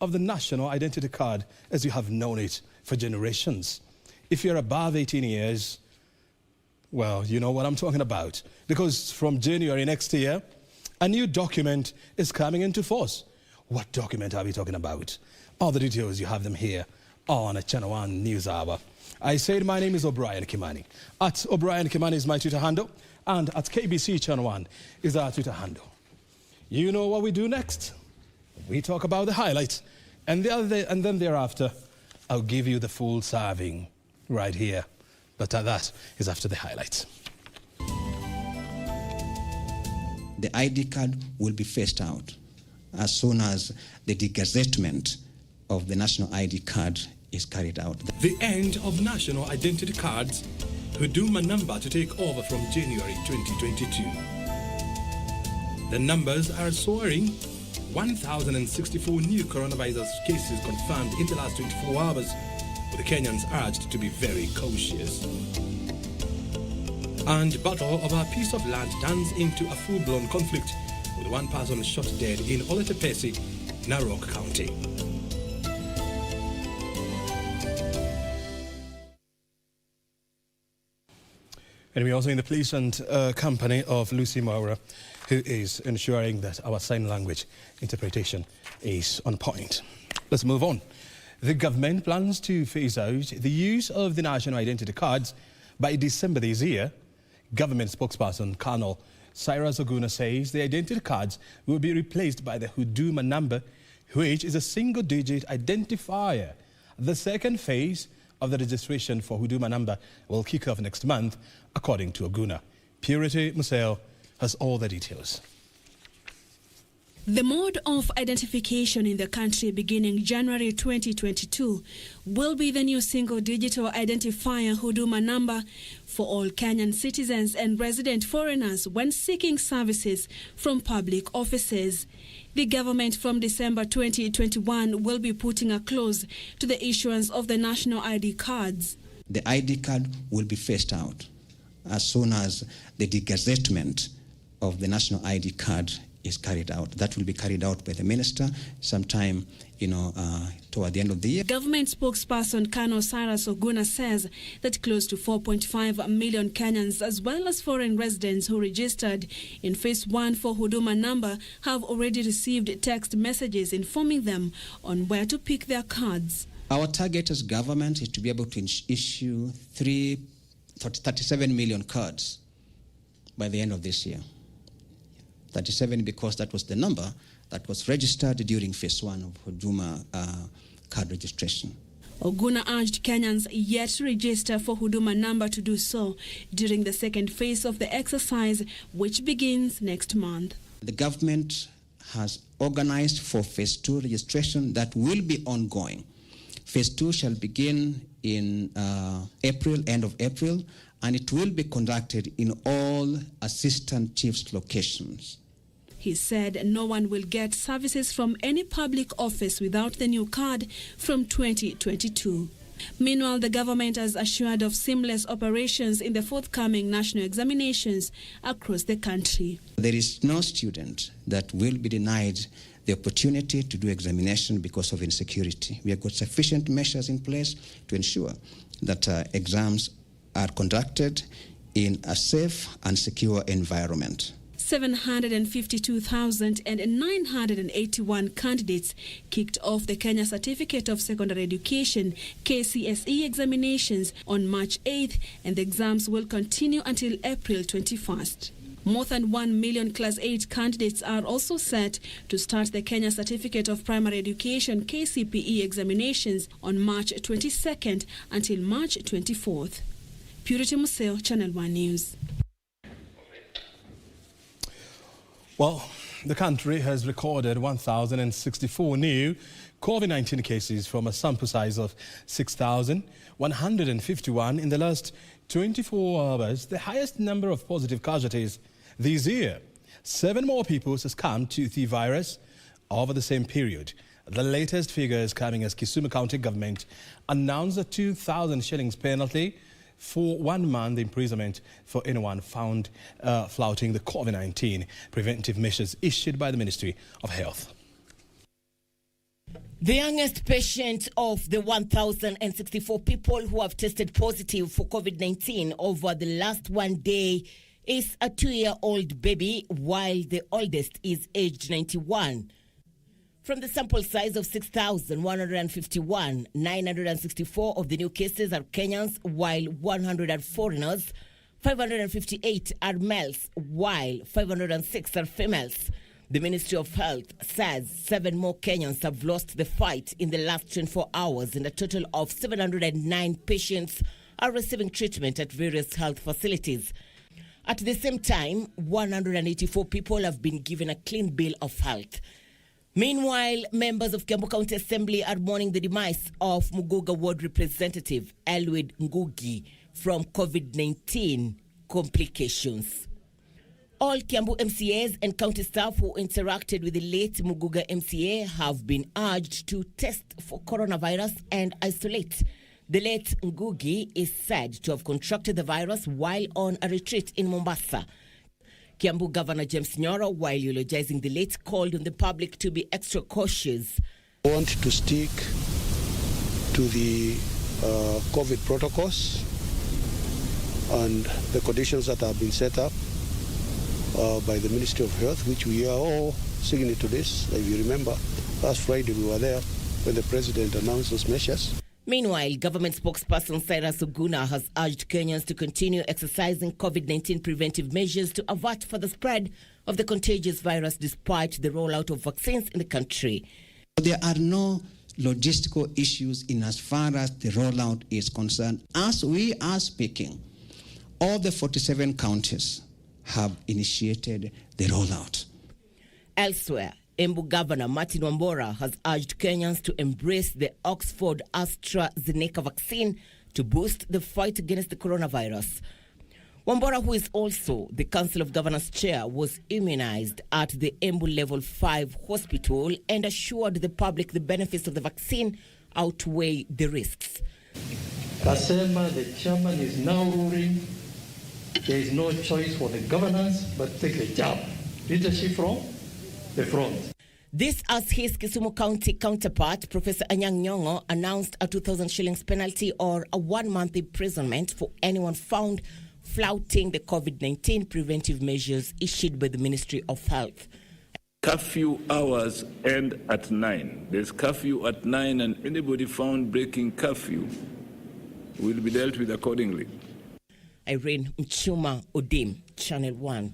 of the national identity card as you have known it for generations. If you're above 18 years, well, you know what I'm talking about. Because from January next year, a new document is coming into force. What document are we talking about? All the details, you have them here on a Channel 1 News Hour. I said my name is O'Brien Kimani. At O'Brien Kimani is my Twitter handle, and at KBC Channel 1 is our Twitter handle. You know what we do next? We talk about the highlights, and then thereafter, I'll give you the full serving right here. But that is after the highlights. The ID card will be phased out as soon as the degazettement of the national ID card is carried out. The end of national identity cards, Huduma Namba to take over from January 2022. The numbers are soaring. 1,064 new coronavirus cases confirmed in the last 24 hours, with the Kenyans urged to be very cautious. And battle over a piece of land turns into a full-blown conflict, with one person shot dead in Oletepesi, Narok County. And we're also in the police and company of Lucy Maura, who is ensuring that our sign language interpretation is on point. Let's move on. The government plans to phase out the use of the national identity cards by December this year. Government spokesperson Colonel Cyrus Oguna says the identity cards will be replaced by the Huduma Namba, which is a single-digit identifier. The second phase of the registration for Huduma Namba will kick off next month, according to Oguna. Purity Museo has all the details. The mode of identification in the country beginning January 2022 will be the new single digital identifier Huduma Namba for all Kenyan citizens and resident foreigners when seeking services from public offices. The government from December 2021 will be putting a close to the issuance of the national ID cards. The ID card will be phased out as soon as the degazettement of the national ID card is carried out. That will be carried out by the minister sometime, toward the end of the year. Government spokesperson Colonel Cyrus Oguna says that close to 4.5 million Kenyans, as well as foreign residents who registered in Phase 1 for Huduma Namba, have already received text messages informing them on where to pick their cards. Our target as government is to be able to issue 37 million cards by the end of this year. 37 because that was the number that was registered during Phase 1 of Huduma card registration. Oguna urged Kenyans yet to register for Huduma Namba to do so during the second phase of the exercise, which begins next month. The government has organized for Phase 2 registration that will be ongoing. Phase 2 shall begin in April, end of April, and it will be conducted in all assistant chiefs' locations. He said no one will get services from any public office without the new card from 2022. Meanwhile, the government has assured of seamless operations in the forthcoming national examinations across the country. There is no student that will be denied the opportunity to do examination because of insecurity. We have got sufficient measures in place to ensure that exams are conducted in a safe and secure environment. 752,981 candidates kicked off the Kenya Certificate of Secondary Education KCSE examinations on March 8th, and the exams will continue until April 21st. More than 1 million Class 8 candidates are also set to start the Kenya Certificate of Primary Education KCPE examinations on March 22nd until March 24th. Purity Museo, Channel 1 News. Well, the country has recorded 1,064 new COVID-19 cases from a sample size of 6,151 in the last 24 hours, the highest number of positive casualties this year. 7 more people succumbed to the virus over the same period. The latest figures coming as Kisumu County government announced a 2,000 shillings penalty for 1 month imprisonment for anyone found flouting the COVID-19 preventive measures issued by the Ministry of Health. The youngest patient of the 1,064 people who have tested positive for COVID-19 over the last 1 day is a 2-year-old baby, while the oldest is aged 91. From the sample size of 6,151, 964 of the new cases are Kenyans, while 100 are foreigners. 558 are males, while 506 are females. The Ministry of Health says 7 more Kenyans have lost the fight in the last 24 hours, and a total of 709 patients are receiving treatment at various health facilities. At the same time, 184 people have been given a clean bill of health. Meanwhile, members of Kiambu County Assembly are mourning the demise of Muguga Ward Representative Elwood Ngugi from COVID-19 complications. All Kiambu MCAs and county staff who interacted with the late Muguga MCA have been urged to test for coronavirus and isolate. The late Ngugi is said to have contracted the virus while on a retreat in Mombasa. Kiambu Governor James Nyoro, while eulogizing the late, called on the public to be extra cautious. I want to stick to the COVID protocols and the conditions that have been set up by the Ministry of Health, which we are all signatory to this. If you remember, last Friday we were there when the President announced those measures. Meanwhile, government spokesperson Cyrus Oguna has urged Kenyans to continue exercising COVID-19 preventive measures to avert further spread of the contagious virus despite the rollout of vaccines in the country. There are no logistical issues in as far as the rollout is concerned. As we are speaking, all the 47 counties have initiated the rollout. Elsewhere, Embu Governor Martin Wambora has urged Kenyans to embrace the Oxford AstraZeneca vaccine to boost the fight against the coronavirus. Wambora, who is also the Council of Governors chair, was immunized at the Embu Level 5 hospital and assured the public the benefits of the vaccine outweigh the risks. Kasema, the chairman is now ruling there is no choice for the governors but take the jab. Leadership from the front. This as his Kisumu County counterpart, Professor Anyang' Nyong'o, announced a 2,000 shillings penalty or a 1-month imprisonment for anyone found flouting the COVID-19 preventive measures issued by the Ministry of Health. Curfew hours end at 9. There's curfew at 9, and anybody found breaking curfew will be dealt with accordingly. Irene Mchuma Odim, Channel 1.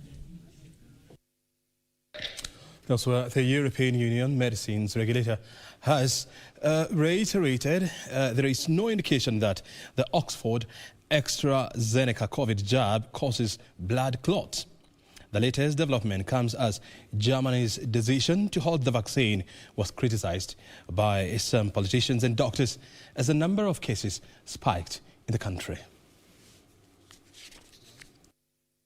Elsewhere, the European Union medicines regulator has reiterated there is no indication that the Oxford AstraZeneca COVID jab causes blood clots. The latest development comes as Germany's decision to halt the vaccine was criticized by some politicians and doctors as the number of cases spiked in the country.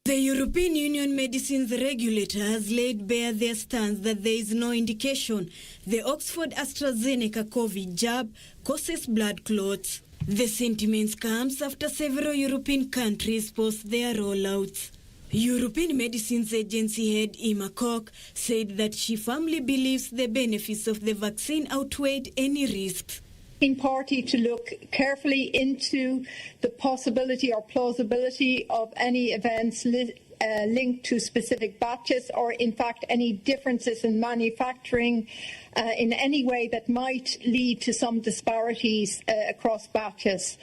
The European Union medicines regulator has laid bare their stance that there is no indication the Oxford AstraZeneca COVID jab causes blood clots. The sentiment comes after several European countries post their rollouts. European Medicines Agency head Emma Koch said that she firmly believes the benefits of the vaccine outweighed any risks. Party to look carefully into the possibility or plausibility of any events linked to specific batches, or in fact any differences in manufacturing in any way that might lead to some disparities across batches.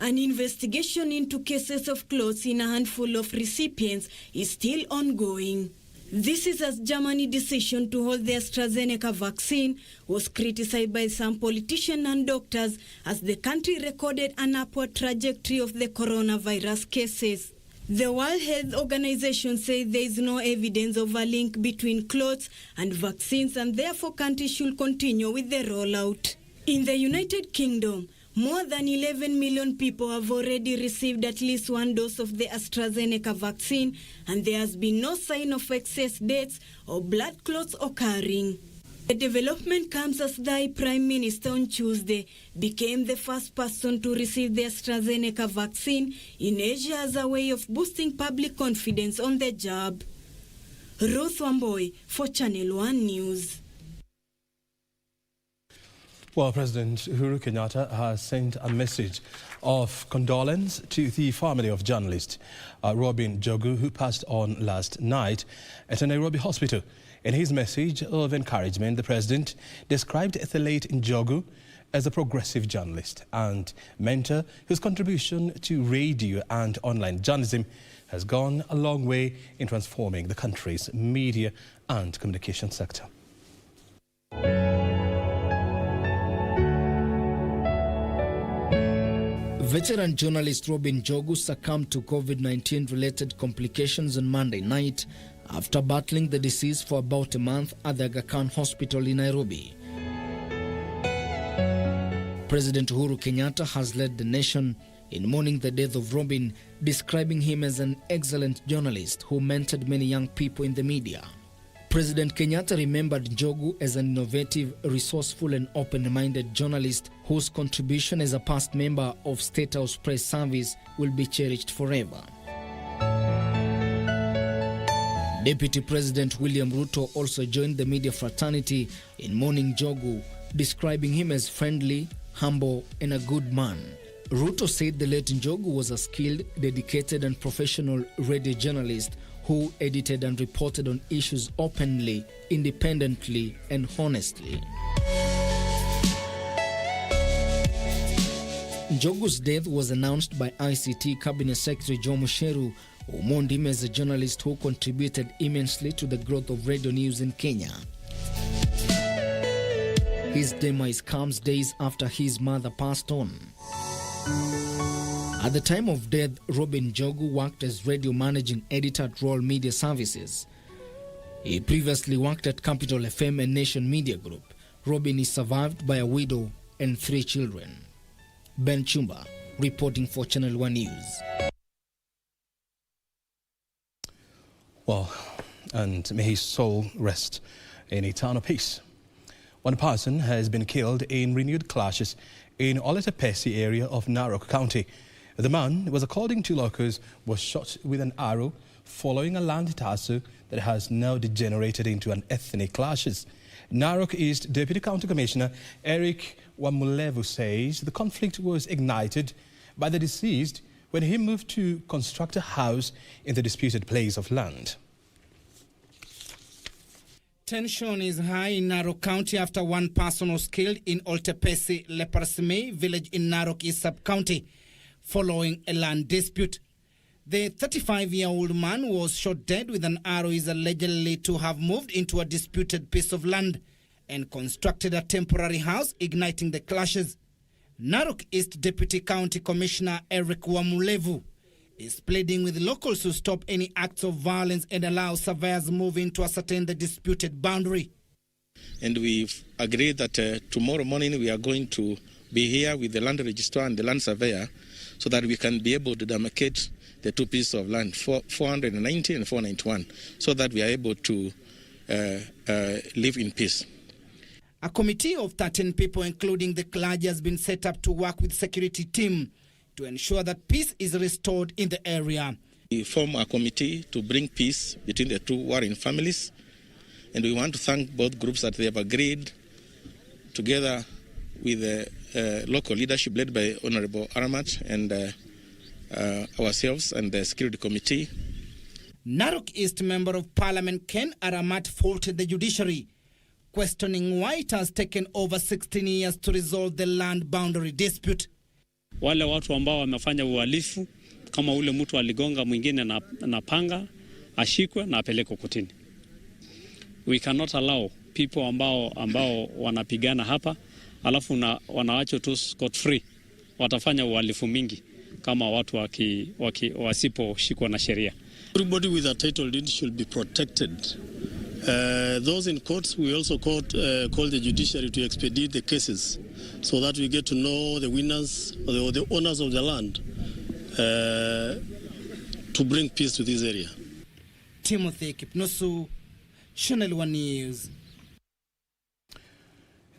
An investigation into cases of clots in a handful of recipients is still ongoing. This is as Germany's decision to hold the AstraZeneca vaccine was criticized by some politicians and doctors as the country recorded an upward trajectory of the coronavirus cases. The World Health Organization says there is no evidence of a link between clots and vaccines, and therefore countries should continue with the rollout. In the United Kingdom, more than 11 million people have already received at least one dose of the AstraZeneca vaccine, and there has been no sign of excess deaths or blood clots occurring. The development comes as the Prime Minister on Tuesday became the first person to receive the AstraZeneca vaccine in Asia as a way of boosting public confidence on the jab. Ruth Wamboi for Channel 1 News. Well, President Uhuru Kenyatta has sent a message of condolence to the family of journalist Robin Njogu, who passed on last night at a Nairobi hospital. In his message of encouragement, the president described the late Njogu as a progressive journalist and mentor whose contribution to radio and online journalism has gone a long way in transforming the country's media and communication sector. Veteran journalist Robin Njogu succumbed to COVID-19 related complications on Monday night after battling the disease for about a month at the Aga Khan Hospital in Nairobi. President Uhuru Kenyatta has led the nation in mourning the death of Robin, describing him as an excellent journalist who mentored many young people in the media. President Kenyatta remembered Njogu as an innovative, resourceful and open-minded journalist whose contribution as a past member of State House Press Service will be cherished forever. Deputy President William Ruto also joined the media fraternity in mourning Njogu, describing him as friendly, humble and a good man. Ruto said the late Njogu was a skilled, dedicated and professional radio journalist who edited and reported on issues openly, independently and honestly. Njogu's death was announced by ICT Cabinet Secretary Joe Musheru, who mourned him as a journalist who contributed immensely to the growth of radio news in Kenya. His demise comes days after his mother passed on. At the time of death, Robin Njogu worked as radio managing editor at Royal Media Services. He previously worked at Capital FM and Nation Media Group. Robin is survived by a widow and 3 children. Ben Chumba, reporting for Channel 1 News. Well, and may his soul rest in eternal peace. One person has been killed in renewed clashes in Oletepesi area of Narok County. The man was, according to locals, was shot with an arrow following a land tussle that has now degenerated into an ethnic clashes. Narok East Deputy County Commissioner Eric Wamulevu says the conflict was ignited by the deceased when he moved to construct a house in the disputed place of land. Tension is high in Narok County after one person was killed in Oltepesi Leparsime village in Narok East Sub-County following a land dispute. The 35-year-old man was shot dead with an arrow. Is allegedly to have moved into a disputed piece of land and constructed a temporary house, igniting the clashes. Narok East Deputy County Commissioner Eric Wamulevu is pleading with locals to stop any acts of violence and allow surveyors move in to ascertain the disputed boundary. And we've agreed that tomorrow morning we are going to be here with the land registrar and the land surveyor so that we can be able to demarcate the 2 pieces of land, 490 and 491, so that we are able to live in peace. A committee of 13 people, including the clergy, has been set up to work with security team to ensure that peace is restored in the area. We form a committee to bring peace between the 2 warring families, and we want to thank both groups that they have agreed, together with the local leadership led by Honorable Aramat and ourselves and the security committee. Narok East Member of Parliament Ken Aramat faulted the judiciary, questioning why it has taken over 16 years to resolve the land boundary dispute. Wale watu ambao wamefanya uhalifu kama ule mtu aligonga mwingine na panga ashikwe na apelekwe kotini. We cannot allow people ambao wanapigana hapa alafu wanawachwa tu scot free. Watafanya uhalifu mingi kama watu wasiposhikwa na sheria. Everybody with a title deed should be protected. Those in courts, we also call the judiciary to expedite the cases so that we get to know the winners or the owners of the land to bring peace to this area. Timothy Kipnusu, Channel 1 News.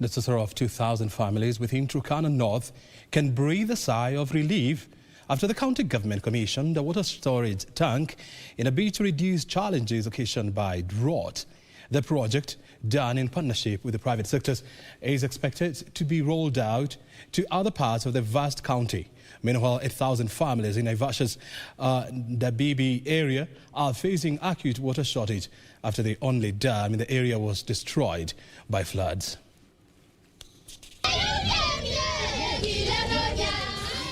The total of 2,000 families within Turkana North can breathe a sigh of relief after the county government commissioned a water storage tank in a bid to reduce challenges occasioned by drought. The project, done in partnership with the private sectors, is expected to be rolled out to other parts of the vast county. Meanwhile, 8,000 families in Naivasha's GBV area are facing acute water shortage after the only dam in the area was destroyed by floods.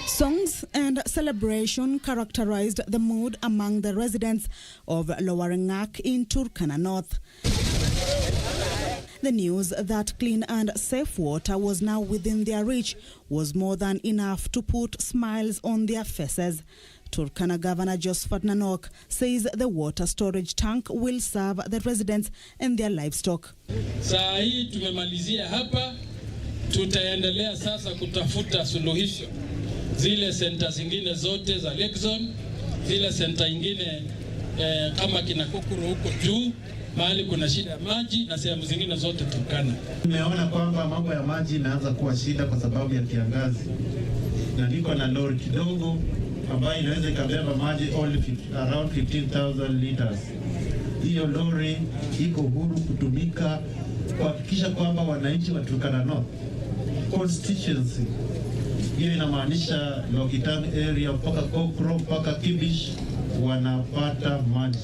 Songs and celebration characterized the mood among the residents of Lower Ngak in Turkana North. The news that clean and safe water was now within their reach was more than enough to put smiles on their faces. Turkana Governor Josephat Narok says the water storage tank will serve the residents and their livestock. Saa hii tumemalizia hapa, tutaendelea sasa kutafuta suluhisho. Zile senta zingine zote za Lake Zone, zile senta ingine kama kina Kokoro huko juu, mahali kuna shida ya maji na sehemu zingine zote Turkana. Nimeona kwamba mambo ya maji inaanza kuwa shida kwa sababu ya kiangazi. Na niko na lori kidogo ambayo inaweza ikabeba maji around 15,000 liters. Hiyo lori iko huru kutumika kuhakikisha kwamba wananchi wa Turkana North constituency, hiyo inamaanisha Lokitang area mpaka Kokro mpaka Kibish, wanapata maji.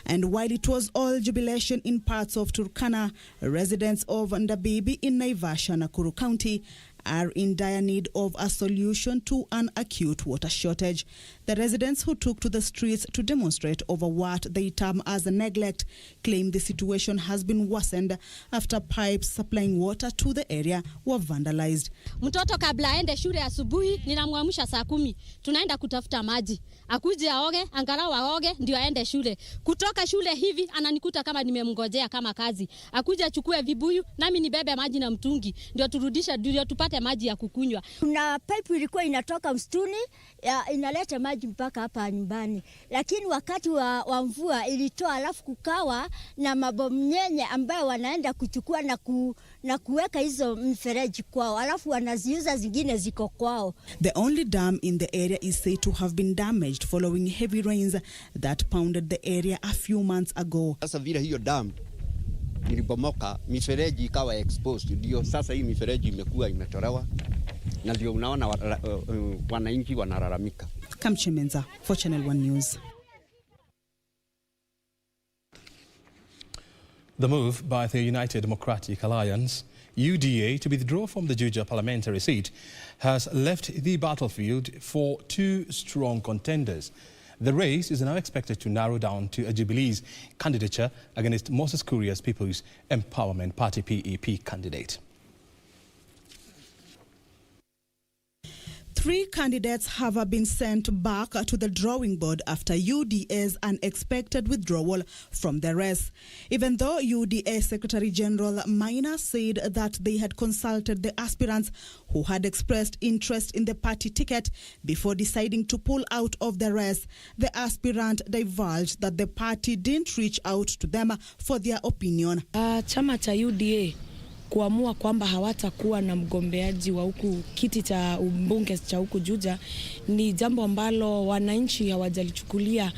And while it was all jubilation in parts of Turkana, residents of GBV in Naivasha, Nakuru County are in dire need of a solution to an acute water shortage. The residents who took to the streets to demonstrate over what they term as a neglect claim the situation has been worsened after pipes supplying water to the area were vandalized. Mtoto kabla aende shule asubuhi ninamwamsha saa 10 tunaenda kutafuta maji. Akuje aoge, angalau aoge ndio aende shule. Kutoka shule hivi ananikuta kama nimemngojea kama kazi. Akuje achukue vibuyu nami nibebe maji na mtungi ndio turudisha ndio tupate maji ya kukunywa. Kuna pipe ilikuwa inatoka msituni inaleta maji mpaka hapa nyumbani. Lakini wakati wa mvua ilitoa, alafu kukawa na mabomu nyenye ambayo wanaenda kuchukua na kuweka hizo mfereji kwao, alafu wanaziuza zingine ziko kwao. The only dam in the area is said to have been damaged following heavy rains that pounded the area a few months ago. Sasa vile hiyo dam ilibomoka, mifereji ikawa exposed, ndio sasa hii mifereji imekuwa imetolewa na ndio unaona wananchi wanalalamika. Kamchemenza for Channel 1 News. The move by the United Democratic Alliance, UDA, to withdraw from the Juja parliamentary seat has left the battlefield for two strong contenders. The race is now expected to narrow down to a Jubilee's candidature against Moses Kuria's People's Empowerment Party PEP candidate. 3 candidates have been sent back to the drawing board after UDA's unexpected withdrawal from the race. Even though UDA Secretary General Maina said that they had consulted the aspirants who had expressed interest in the party ticket before deciding to pull out of the race, the aspirant divulged that the party didn't reach out to them for their opinion. Chama cha UDA kuamua kwamba hawatakuwa na mgombeaji wa huku kiti cha mbunge cha huku Juja ni jambo ambalo wananchi hawajalichukulia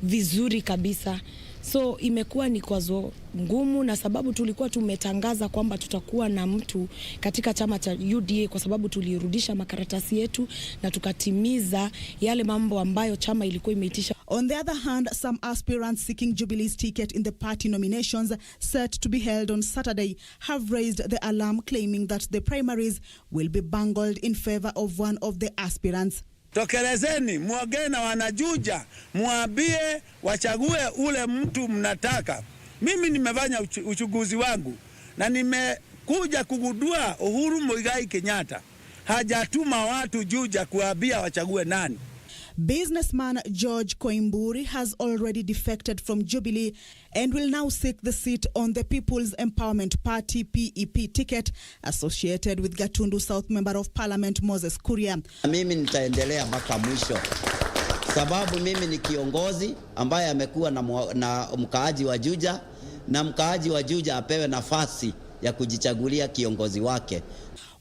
vizuri kabisa. So imekuwa ni kwazo ngumu, na sababu tulikuwa tumetangaza kwamba tutakuwa na mtu katika chama cha UDA kwa sababu tulirudisha makaratasi yetu na tukatimiza yale mambo ambayo chama ilikuwa imeitisha. On the other hand, some aspirants seeking Jubilee's ticket in the party nominations set to be held on Saturday have raised the alarm, claiming that the primaries will be bungled in favor of one of the aspirants. Tokelezeni, muongee na wanajuja, muambie wachague ule mtu mnataka. Mimi nimefanya uchunguzi wangu na nimekuja kugundua Uhuru Muigai Kenyatta hajatuma watu Juja kuambia wachague nani. Businessman George Koimburi has already defected from Jubilee and will now seek the seat on the People's Empowerment Party PEP ticket associated with Gatundu South Member of Parliament Moses Kuria. Mimi nitaendelea mpaka mwisho, sababu mimi ni kiongozi ambaye amekuwa na mkaaji wa Juja, na mkaaji wa Juja apewe nafasi ya kujichagulia kiongozi wake.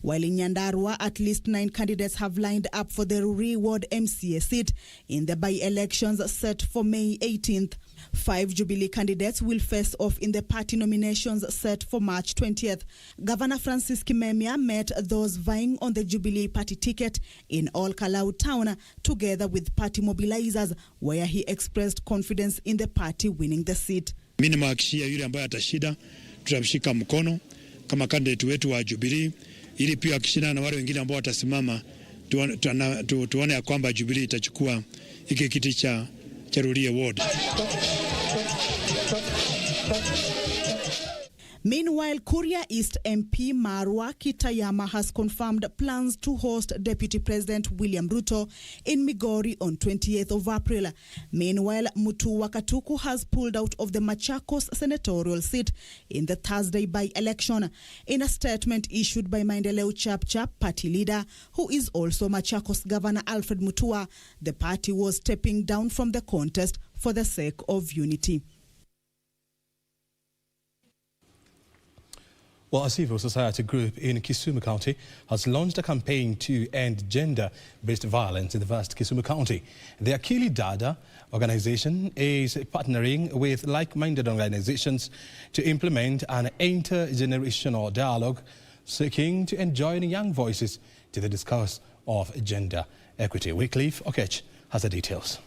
While in Nyandarua, at least 9 candidates have lined up for the Ruri Ward MCA seat in the by-elections set for May 18th. 5 Jubilee candidates will face off in the party nominations set for March 20th. Governor Francis Kimemia met those vying on the Jubilee party ticket in Ol Kalou town together with party mobilizers, where he expressed confidence in the party winning the seat. Mimi nimehakikishia yule ambaye atashinda tutamshika mkono kama candidate wetu wa Jubilee, ili pia akishindana na wale wengine ambao watasimama tuone ya kwamba Jubilee itachukua hiki kiti cha Ruria Ward. Meanwhile, Kuria East MP Marwa Kitayama has confirmed plans to host Deputy President William Ruto in Migori on 28th of April. Meanwhile, Mutua Katuku has pulled out of the Machakos senatorial seat in the Thursday by-election. In a statement issued by Maendeleo Chap party leader, who is also Machakos Governor Alfred Mutua, the party was stepping down from the contest for the sake of unity. Well, a civil society group in Kisumu County has launched a campaign to end gender-based violence in the vast Kisumu County. The Akili Dada organization is partnering with like-minded organizations to implement an intergenerational dialogue seeking to enjoin young voices to the discourse of gender equity. Wycliffe Okech has the details.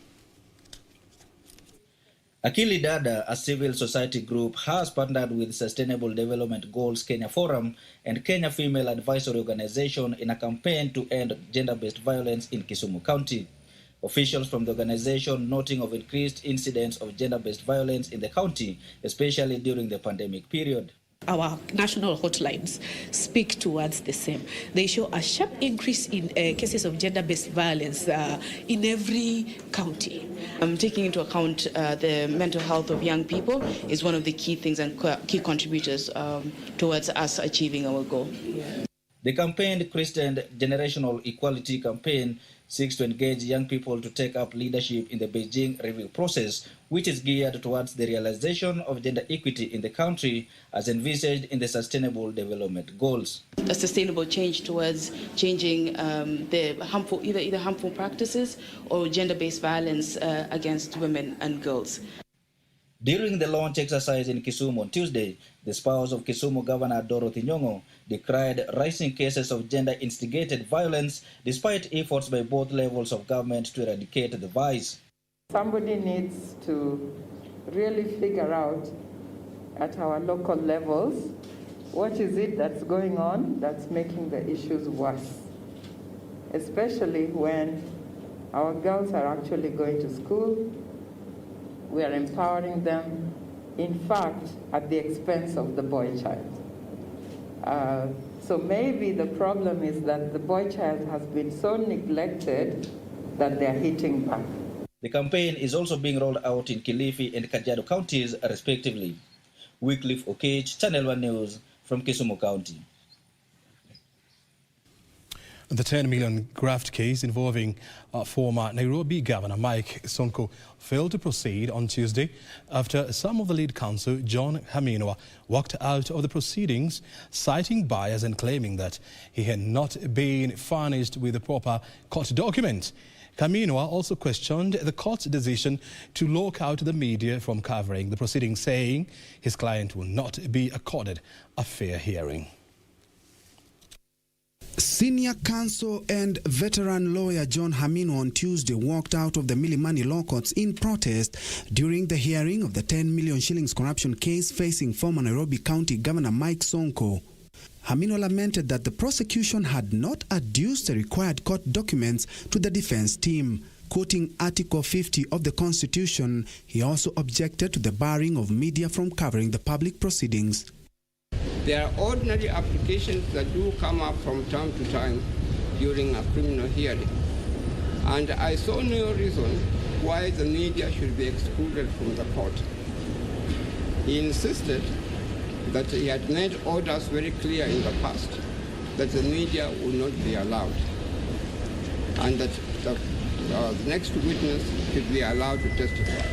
Akili Dada, a civil society group, has partnered with Sustainable Development Goals Kenya Forum and Kenya Female Advisory Organization in a campaign to end gender-based violence in Kisumu County. Officials from the organization noting of increased incidents of gender-based violence in the county, especially during the pandemic period. Our national hotlines speak towards the same. They show a sharp increase in cases of gender-based violence in every county. Taking into account the mental health of young people is one of the key things and key contributors towards us achieving our goal. Yeah. The campaign, Christian Generational Equality Campaign, seeks to engage young people to take up leadership in the Beijing review process, which is geared towards the realization of gender equity in the country as envisaged in the Sustainable Development Goals. A sustainable change towards changing the harmful, either harmful practices or gender-based violence against women and girls. During the launch exercise in Kisumu on Tuesday, the spouse of Kisumu Governor Dorothy Nyong'o decried rising cases of gender-instigated violence despite efforts by both levels of government to eradicate the vice. Somebody needs to really figure out at our local levels what is it that's going on that's making the issues worse, especially when our girls are actually going to school. We are empowering them, in fact, at the expense of the boy child. So maybe the problem is that the boy child has been so neglected that they're hitting back. The campaign is also being rolled out in Kilifi and Kajiado counties, respectively. Wycliffe Okech, Channel 1 News from Kisumu County. The 10 million graft case involving former Nairobi Governor Mike Sonko failed to proceed on Tuesday after some of the lead counsel, John Haminwa, walked out of the proceedings, citing bias and claiming that he had not been furnished with the proper court document. Haminwa also questioned the court's decision to lock out the media from covering the proceedings, saying his client will not be accorded a fair hearing. Senior counsel and veteran lawyer John Haminwa on Tuesday walked out of the Milimani Law Courts in protest during the hearing of the 10 million shillings corruption case facing former Nairobi County Governor Mike Sonko. Haminwa lamented that the prosecution had not adduced the required court documents to the defense team. Quoting Article 50 of the Constitution, he also objected to the barring of media from covering the public proceedings. There are ordinary applications that do come up from time to time during a criminal hearing. And I saw no reason why the media should be excluded from the court. He insisted that he had made orders very clear in the past that the media would not be allowed and that the next witness should be allowed to testify.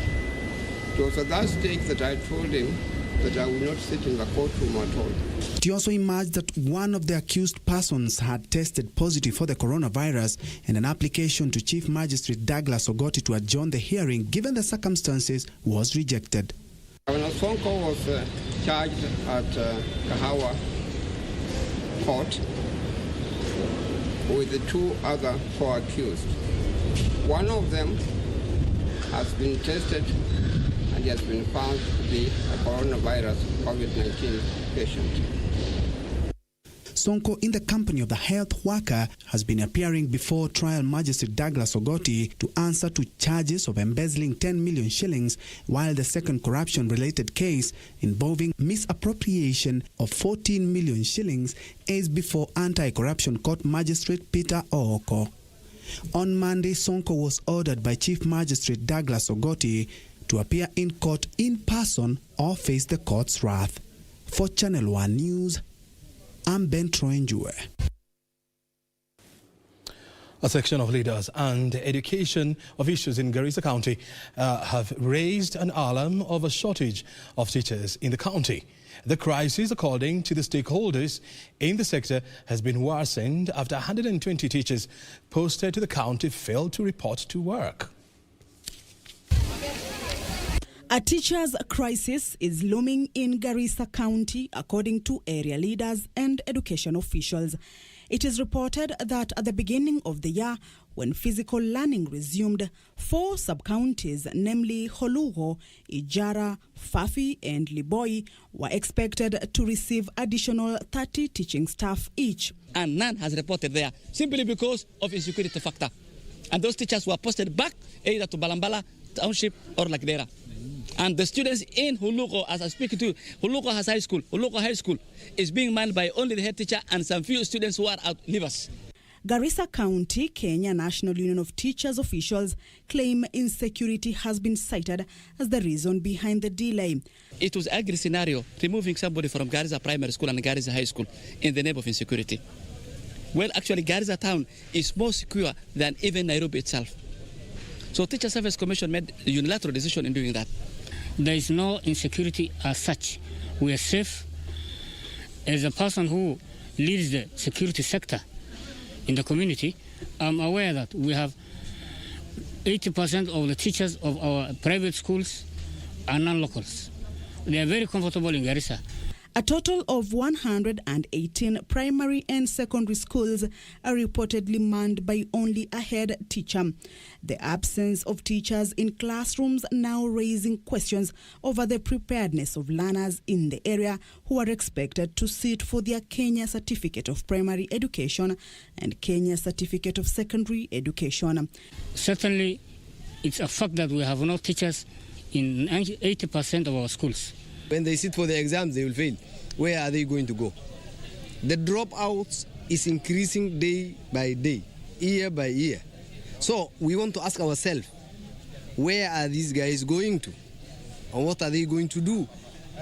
It was at that stage that I told him that I would not sit in the courtroom at all. It also emerged that one of the accused persons had tested positive for the coronavirus, and an application to Chief Magistrate Douglas Ogoti to adjourn the hearing given the circumstances was rejected. Sonko was charged at Kahawa Court with the 2 other co-accused. One of them has been tested and he has been found to be a coronavirus COVID-19 patient. Sonko, in the company of the health worker, has been appearing before trial magistrate Douglas Ogoti to answer to charges of embezzling 10 million shillings, while the second corruption-related case involving misappropriation of 14 million shillings is before anti-corruption court magistrate Peter Ooko. On Monday, Sonko was ordered by Chief Magistrate Douglas Ogoti to appear in court in person or face the court's wrath. For Channel 1 News, I'm Ben Troenjue. A section of leaders and education officials in Garissa County have raised an alarm of a shortage of teachers in the county. The crisis, according to the stakeholders in the sector, has been worsened after 120 teachers posted to the county failed to report to work. A teachers' crisis is looming in Garissa County, according to area leaders and education officials. It is reported that at the beginning of the year, when physical learning resumed, 4 sub-counties, namely Holugo, Ijara, Fafi and Liboi, were expected to receive additional 30 teaching staff each. And none has reported there, simply because of insecurity factor. And those teachers were posted back either to Balambala Township or Lakdera. And the students in Hulugo, as I speak to you, Hulugo has high school. Hulugo High School is being manned by only the head teacher and some few students who are out leavers. Garissa County, Kenya National Union of Teachers officials claim insecurity has been cited as the reason behind the delay. It was an ugly scenario, removing somebody from Garissa Primary School and Garissa High School in the name of insecurity. Well, actually, Garissa town is more secure than even Nairobi itself. So Teacher Service Commission made a unilateral decision in doing that. There is no insecurity as such. We are safe. As a person who leads the security sector in the community, I'm aware that we have 80% of the teachers of our private schools are non-locals. They are very comfortable in Garissa. A total of 118 primary and secondary schools are reportedly manned by only a head teacher. The absence of teachers in classrooms now raising questions over the preparedness of learners in the area who are expected to sit for their Kenya Certificate of Primary Education and Kenya Certificate of Secondary Education. Certainly, it's a fact that we have no teachers in 80% of our schools. When they sit for the exams, they will fail. Where are they going to go? The dropouts is increasing day by day, year by year. So we want to ask ourselves, where are these guys going to? And what are they going to do?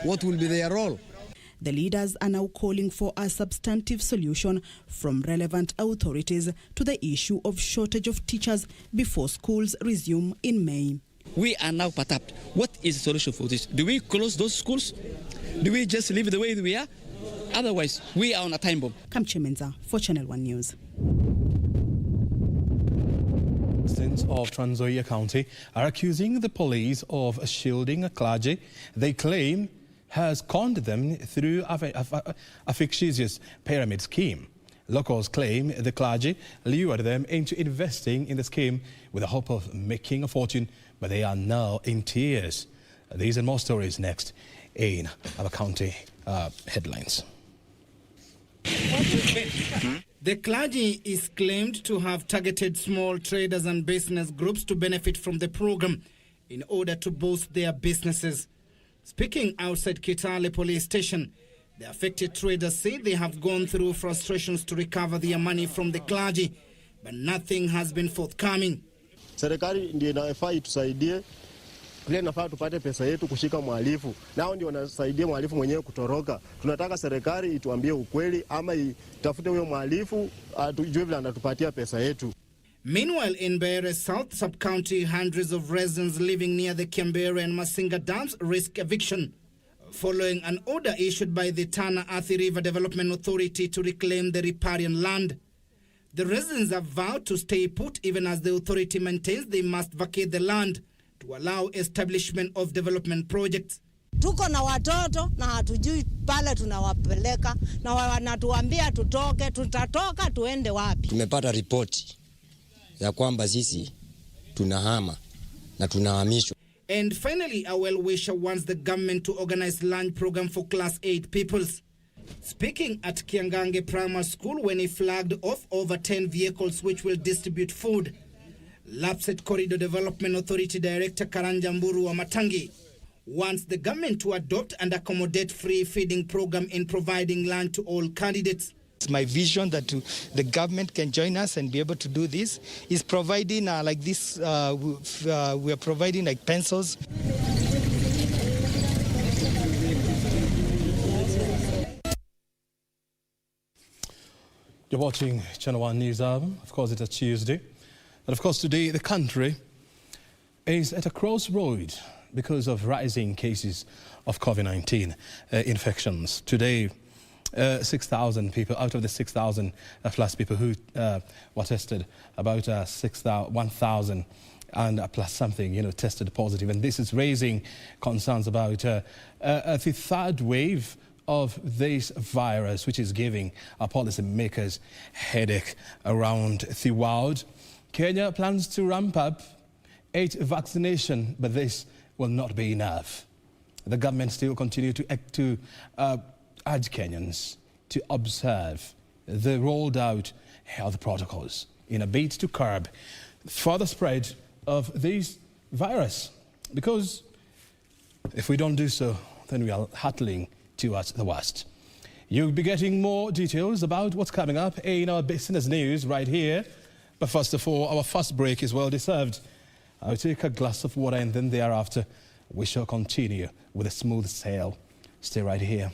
What will be their role? The leaders are now calling for a substantive solution from relevant authorities to the issue of shortage of teachers before schools resume in May. We are now perturbed. What is the solution for this? Do we close those schools? Do we just leave the way we are? Otherwise, we are on a time bomb. Kamche Menza for Channel 1 News. Citizens of Trans Nzoia County are accusing the police of shielding a clergy they claim has conned them through a fictitious pyramid scheme. Locals claim the clergy lured them into investing in the scheme with the hope of making a fortune, but they are now in tears. These and more stories next in our county headlines. The clergy is claimed to have targeted small traders and business groups to benefit from the program in order to boost their businesses. Speaking outside Kitale police station, the affected traders say they have gone through frustrations to recover their money from the clergy, but nothing has been forthcoming. Serikali ndiyo inafaa itusaidie, vile inafaa tupate pesa yetu kushika mhalifu. Nao ndio wanasaidia mhalifu mwenyewe kutoroka. Tunataka serikali ituambie ukweli ama itafute huyo mhalifu tujue vile anatupatia pesa yetu. Meanwhile, in Beira South Sub-County, hundreds of residents living near the Kiambere and Masinga dams risk eviction following an order issued by the Tana Athi River Development Authority to reclaim the riparian land. The residents have vowed to stay put even as the authority maintains they must vacate the land to allow establishment of development projects. Tuko na watoto na hatujui pale tunawapeleka na wanatuambia tutoke, tutatoka tuende wapi? Tumepata ripoti ya kwamba sisi tunahama na tunahamishwa. And finally, a well-wisher wants the government to organize lunch program for Class 8 pupils. Speaking at Kiangange Primary School when he flagged off over 10 vehicles which will distribute food, Lapset Corridor Development Authority Director Karanja Mburu wa Matangi wants the government to adopt and accommodate free feeding program in providing lunch to all candidates. It's my vision that the government can join us and be able to do this. Is providing like this, we are providing like pencils. You're watching Channel 1 News Hour. Of course, it's a Tuesday. But of course, today the country is at a crossroad because of rising cases of COVID-19 infections. Today, 6,000 people, out of the 6,000 plus people who were tested, about 1,000 and plus something, tested positive. And this is raising concerns about the third wave of this virus, which is giving our policymakers headache around the world. Kenya plans to ramp up 8 vaccination, but this will not be enough. The government still continue to urge Kenyans to observe the rolled out health protocols in a bid to curb further spread of this virus. Because if we don't do so, then we are hurtling towards the worst. You'll be getting more details about what's coming up in our business news right here. But first of all, our first break is well deserved. I'll take a glass of water and then thereafter we shall continue with a smooth sail. Stay right here.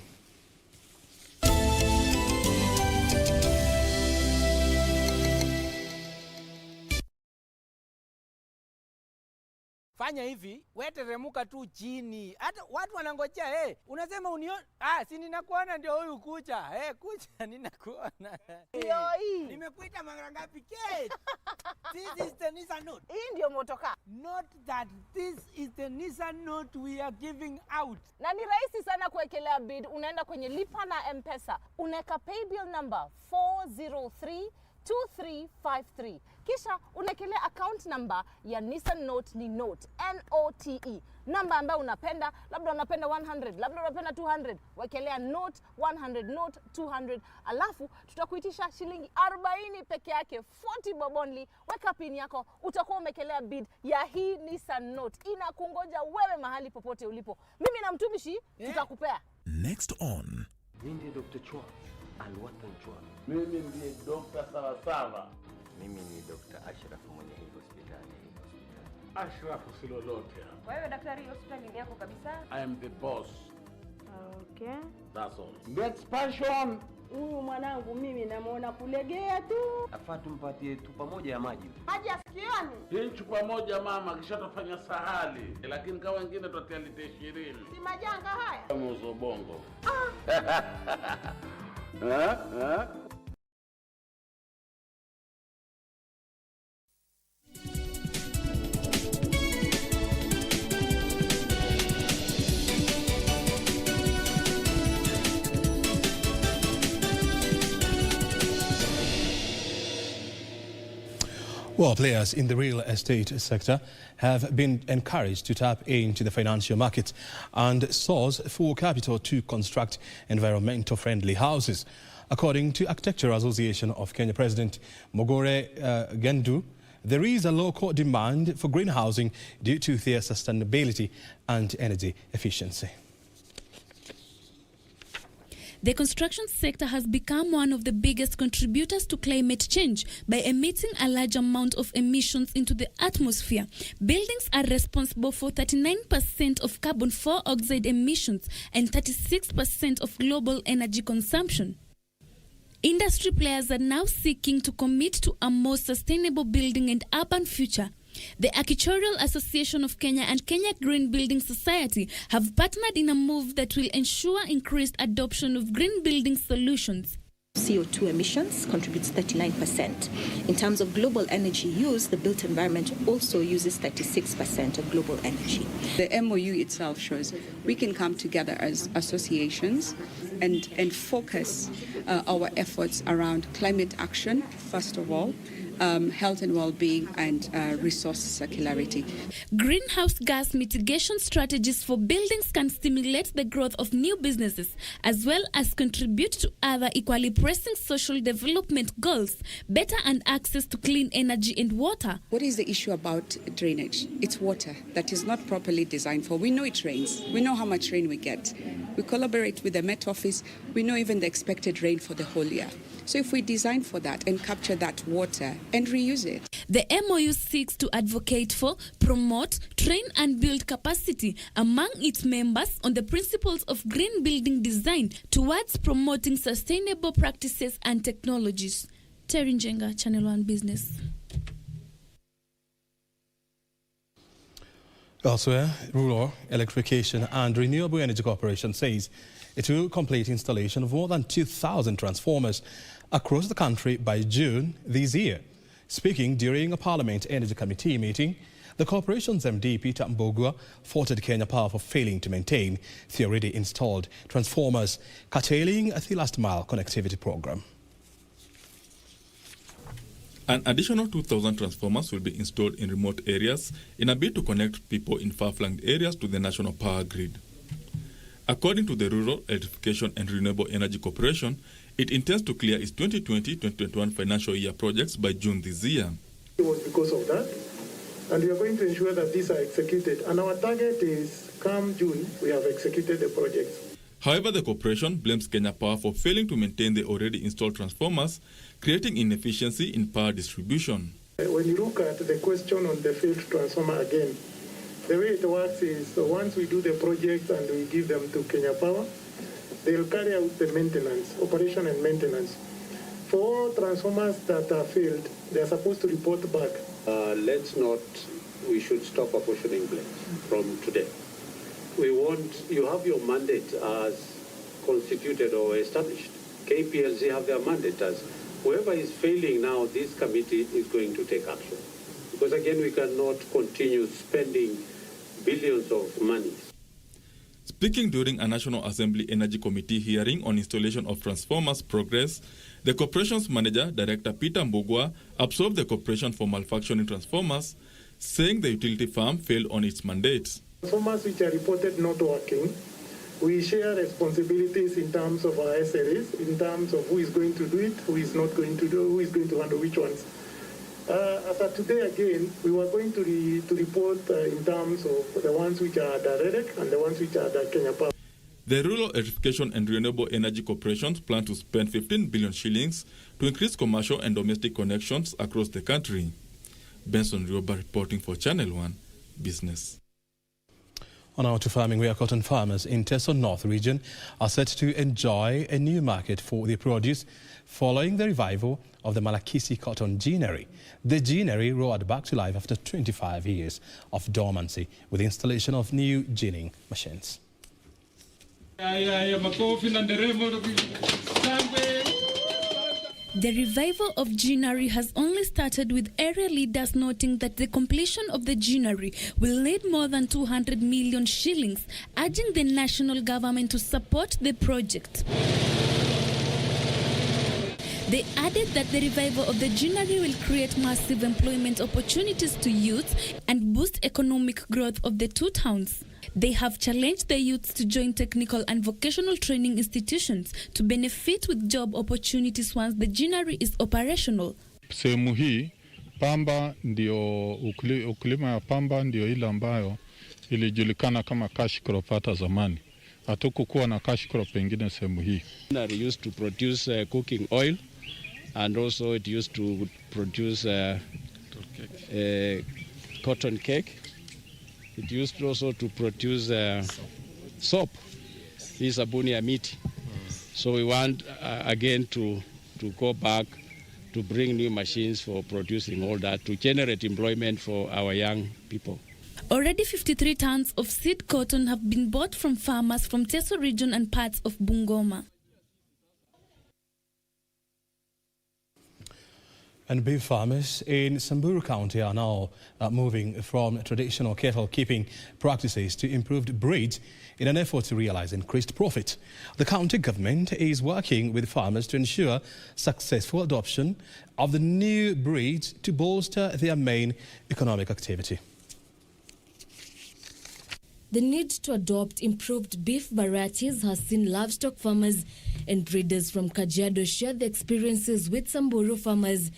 Fanya hivi, wewe teremuka tu chini. Hata watu wanangojea, unasema unione? Si ninakuona ndio huyu kucha. Kucha ninakuona. Yoi. Nimekuita mara ngapi Kate? This is the Nissan Note. Hii ndio motoka. Not that this is the Nissan Note we are giving out. Na ni rahisi sana kuwekelea bid. Unaenda kwenye lipa na M-Pesa. Unaweka paybill number 4032353. Kisha unakelea account number ya Nissan Note ni Note, N-O-T-E. Namba ambayo unapenda, labda unapenda 100, labda unapenda 200. Wekelea Note 100, Note 200. Alafu tutakuitisha shilingi 40 peke yake, 40 bob only. Weka pin yako, utakuwa umekelea bid ya hii Nissan Note. Inakungoja wewe mahali popote ulipo. Mimi na mtumishi tutakupea. Next on. Mimi ndiye Dr. Chua and Watan Chua. Mimi ndiye Dr. Sawasawa. Mimi ni Dr. Ashraf mwenye hii hospitali. Ashraf si lolote. Wewe daktari, hospitali yako kabisa? I am the boss. Okay. That's all. Get passion. Huyu mwanangu mimi namuona kulegea tu. Afaa tumpatie chupa moja ya maji. Maji asikioni? Hii chupa moja mama kisha tufanya sahali. Lakini kwa wengine tutatia lita 20. Si majanga haya? Muzo bongo. Well, players in the real estate sector have been encouraged to tap into the financial market and source for capital to construct environmental-friendly houses. According to Architectural Association of Kenya President Mogore Gendu, there is a local demand for green housing due to their sustainability and energy efficiency. The construction sector has become one of the biggest contributors to climate change by emitting a large amount of emissions into the atmosphere. Buildings are responsible for 39% of carbon dioxide emissions and 36% of global energy consumption. Industry players are now seeking to commit to a more sustainable building and urban future. The Architectural Association of Kenya and Kenya Green Building Society have partnered in a move that will ensure increased adoption of green building solutions. CO2 emissions contributes 39%. In terms of global energy use, the built environment also uses 36% of global energy. The MOU itself shows we can come together as associations and focus our efforts around climate action, first of all, health and well-being, and resource circularity. Greenhouse gas mitigation strategies for buildings can stimulate the growth of new businesses, as well as contribute to other equally pressing social development goals, better and access to clean energy and water. What is the issue about drainage? It's water that is not properly designed for. We know it rains. We know how much rain we get. We collaborate with the Met Office. We know even the expected rain for the whole year. So if we design for that and capture that water and reuse it. The MOU seeks to advocate for, promote, train and build capacity among its members on the principles of green building design towards promoting sustainable practices and technologies. Terry Njenga, Channel 1 Business. Elsewhere, Rural, Electrification and Renewable Energy Corporation says it will complete installation of more than 2,000 transformers across the country by June this year. Speaking during a Parliament Energy Committee meeting, the corporation's MD Peter Mbogua faulted Kenya Power for failing to maintain the already installed transformers, curtailing the last mile connectivity program. An additional 2,000 transformers will be installed in remote areas in a bid to connect people in far-flung areas to the national power grid. According to the Rural, Electrification and Renewable Energy Corporation, it intends to clear its 2020-2021 financial year projects by June this year. It was because of that, and we are going to ensure that these are executed. And our target is, come June, we have executed the projects. However, the corporation blames Kenya Power for failing to maintain the already installed transformers, creating inefficiency in power distribution. When you look at the question on the failed transformer again, the way it works is once we do the project and we give them to Kenya Power, they'll carry out the maintenance, operation and maintenance. For all transformers that are failed, they're supposed to report back. We should stop apportioning blame from today. You have your mandate as constituted or established. KPLC have their mandate as whoever is failing now, this committee is going to take action. Because again, we cannot continue spending billions of money. Speaking during a National Assembly Energy Committee hearing on installation of transformers progress, the corporation's manager, Director Peter Mbogua, absolved the corporation for malfunctioning transformers, saying the utility firm failed on its mandate. Transformers which are reported not working, we share responsibilities in terms of our SLAs, in terms of who is going to do it, who is not going to do, who is going to handle which ones. As of today, again, we were going to report in terms of the ones which are direct and the ones which are the Kenya Power. The Rural Electrification and Renewable Energy Corporations plan to spend 15 billion shillings to increase commercial and domestic connections across the country. Benson Rioba reporting for Channel 1 Business. On our to farming, where cotton farmers in Teso North region are set to enjoy a new market for their produce following the revival of the Malakisi cotton ginnery. The ginnery roared back to life after 25 years of dormancy with the installation of new ginning machines. The revival of ginnery has only started, with area leaders noting that the completion of the ginnery will need more than 200 million shillings, urging the national government to support the project. They added that the revival of the ginnery will create massive employment opportunities to youth and boost economic growth of the two towns. They have challenged the youths to join technical and vocational training institutions to benefit with job opportunities once the ginnery is operational. Sehemu hii pamba ndio ukulima ya pamba ndio ile ambayo ilijulikana kama cash crop hata zamani. Hatukukuwa na cash crop pengine sehemu hii. It used to produce cooking oil, and also it used to produce cotton cake. It used also to produce soap. Hii sabuni ya miti. So we want again to go back to bring new machines for producing all that, to generate employment for our young people. Already 53 tons of seed cotton have been bought from farmers from Teso region and parts of Bungoma. And beef farmers in Samburu County are now moving from traditional cattle keeping practices to improved breeds in an effort to realize increased profit. The county government is working with farmers to ensure successful adoption of the new breeds to bolster their main economic activity. The need to adopt improved beef varieties has seen livestock farmers and breeders from Kajiado share the experiences with Samburu farmers.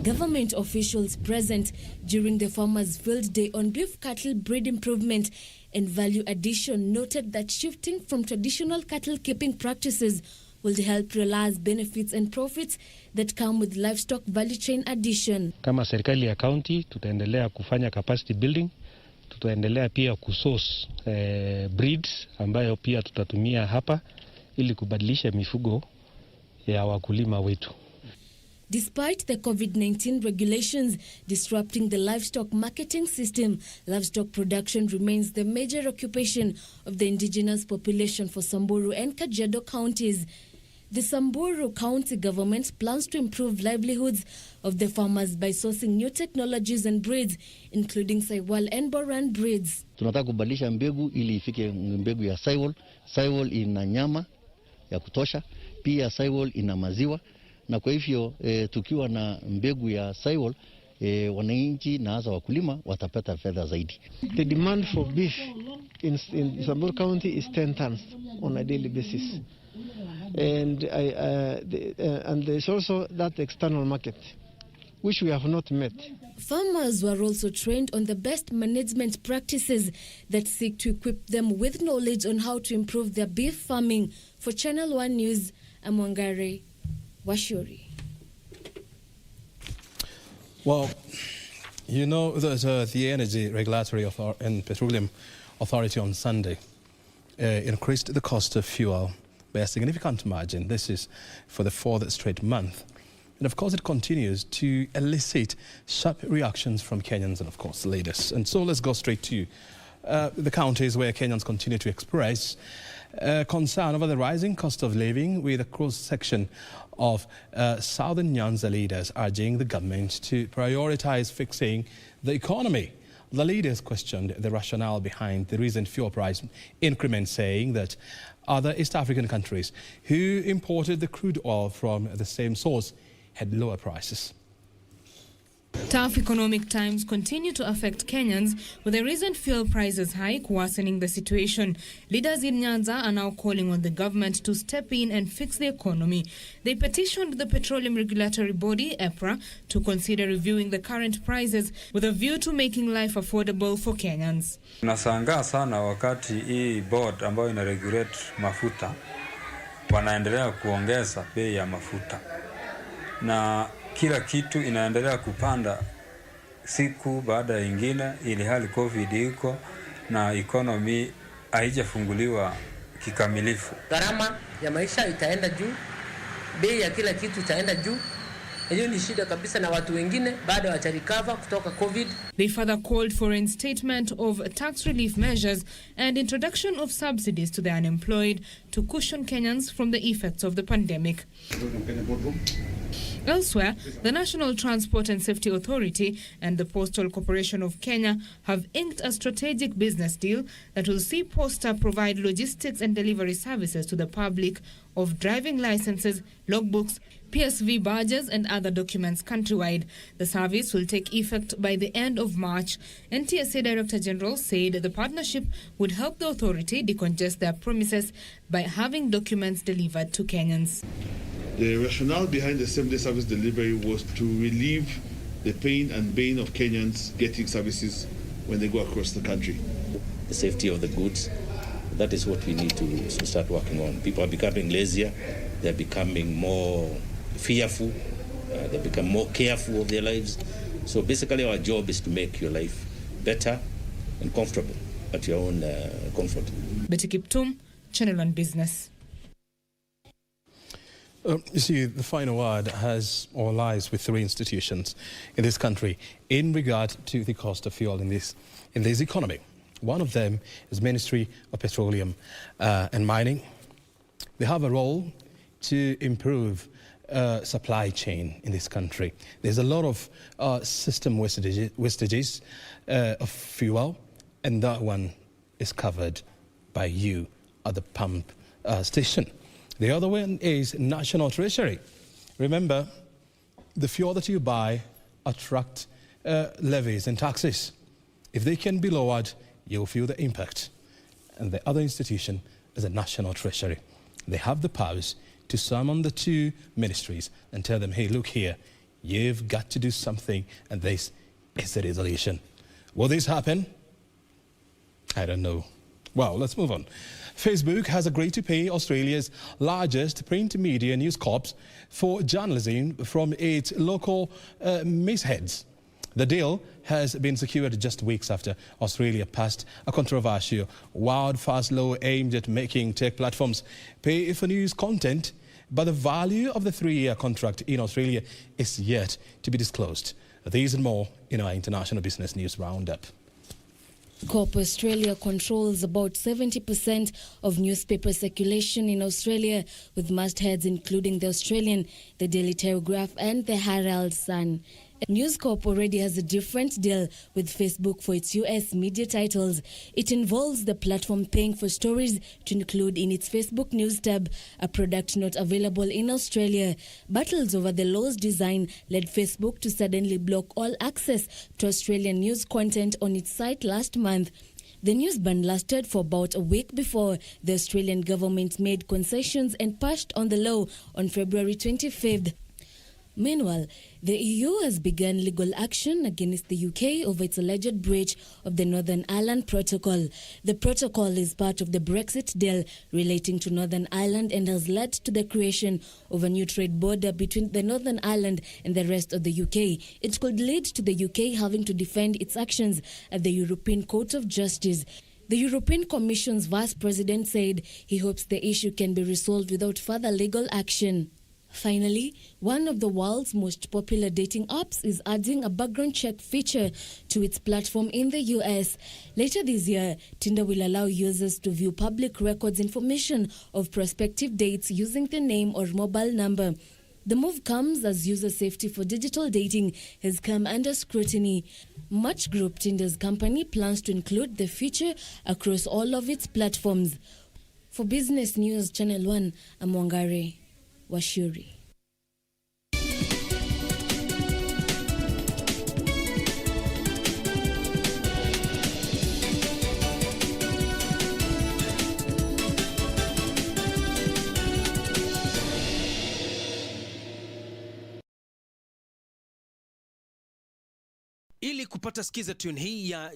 Government officials present during the Farmers' Field Day on beef cattle breed improvement and value addition noted that shifting from traditional cattle keeping practices will help realize benefits and profits that come with livestock value chain addition. Kama serikali ya county tutaendelea kufanya capacity building, tutaendelea pia kusource breeds ambayo pia tutatumia hapa ili kubadilisha mifugo ya wakulima wetu. Despite the COVID-19 regulations disrupting the livestock marketing system, livestock production remains the major occupation of the indigenous population for Samburu and Kajiado counties. The Samburu County government plans to improve livelihoods of the farmers by sourcing new technologies and breeds, including Saiwal and Boran breeds. Tunataka kubadilisha mbegu ili ifike mbegu ya Saiwal. Saiwal ina nyama ya kutosha, pia Saiwal ina maziwa. Na kwa hivyo tukiwa na mbegu ya Saiwal, wananchi na hasa wakulima watapata fedha zaidi. The demand for beef in Samburu County is 10 tons on a daily basis. And there's also that external market, which we have not met. Farmers were also trained on the best management practices that seek to equip them with knowledge on how to improve their beef farming. For Channel 1 News, I'm Wangari Washuri. Well, you know that the Energy Regulatory and Petroleum Authority on Sunday increased the cost of fuel by a significant margin. This is for the fourth straight month. And of course, it continues to elicit sharp reactions from Kenyans and, of course, leaders. And so let's go straight to the counties where Kenyans continue to express concern over the rising cost of living, with a cross-section of Southern Nyanza leaders urging the government to prioritize fixing the economy. The leaders questioned the rationale behind the recent fuel price increment, saying that other East African countries who imported the crude oil from the same source had lower prices. Tough economic times continue to affect Kenyans, with the recent fuel prices hike worsening the situation. Leaders in Nyanza are now calling on the government to step in and fix the economy. They petitioned the Petroleum Regulatory Body, EPRA, to consider reviewing the current prices with a view to making life affordable for Kenyans. Nashangaa sana wakati hii board ambayo ina regulate mafuta wanaendelea kuongeza bei ya mafuta. Na kila kitu inaendelea kupanda siku baada ya ingine, ili hali COVID iko na economy haijafunguliwa kikamilifu. Gharama ya maisha itaenda juu, bei ya kila kitu itaenda juu. Hiyo ni shida kabisa, na watu wengine bado hawajarecover kutoka COVID. They further called for reinstatement of tax relief measures and introduction of subsidies to the unemployed to cushion Kenyans from the effects of the pandemic. Elsewhere, the National Transport and Safety Authority and the Postal Corporation of Kenya have inked a strategic business deal that will see Posta provide logistics and delivery services to the public of driving licenses, logbooks, PSV badges and other documents countrywide. The service will take effect by the end of March. NTSA Director General said the partnership would help the authority decongest their premises by having documents delivered to Kenyans. The rationale behind the same-day service delivery was to relieve the pain and bane of Kenyans getting services when they go across the country. The safety of the goods, that is what we need to start working on. People are becoming lazier, they're becoming more fearful, they become more careful of their lives. So basically our job is to make your life better and comfortable at your own comfort. Betty Kiptum, Channel 1 Business. You see, the final word has or lies with three institutions in this country in regard to the cost of fuel in this economy. One of them is Ministry of Petroleum and Mining. They have a role to improve supply chain in this country. There's a lot of system wastages of fuel, and that one is covered by you at the pump station. The other one is National Treasury. Remember, the fuel that you buy attract levies and taxes. If they can be lowered, you'll feel the impact. And the other institution is the National Treasury. They have the powers to summon the two ministries and tell them, hey, look here, you've got to do something, and this is the resolution. Will this happen? I don't know. Well, let's move on. Facebook has agreed to pay Australia's largest print media News Corps for journalism from its local misheads. The deal has been secured just weeks after Australia passed a controversial wild-fast law aimed at making tech platforms pay for news content, but the value of the 3-year contract in Australia is yet to be disclosed. These and more in our International Business News Roundup. Corp Australia controls about 70% of newspaper circulation in Australia, with mastheads including The Australian, The Daily Telegraph and The Herald Sun. News Corp already has a different deal with Facebook for its US media titles. It involves the platform paying for stories to include in its Facebook News tab, a product not available in Australia. Battles over the law's design led Facebook to suddenly block all access to Australian news content on its site last month. The news ban lasted for about a week before the Australian government made concessions and passed on the law on February 25th. Meanwhile, the EU has begun legal action against the UK over its alleged breach of the Northern Ireland Protocol. The protocol is part of the Brexit deal relating to Northern Ireland and has led to the creation of a new trade border between the Northern Ireland and the rest of the UK. It could lead to the UK having to defend its actions at the European Court of Justice. The European Commission's Vice President said he hopes the issue can be resolved without further legal action. Finally, one of the world's most popular dating apps is adding a background check feature to its platform in the US. Later this year, Tinder will allow users to view public records information of prospective dates using their name or mobile number. The move comes as user safety for digital dating has come under scrutiny. Match Group, Tinder's company, plans to include the feature across all of its platforms. For Business News Channel 1, I'm Wangare Washuri. Ili kupata skiza tune hii ya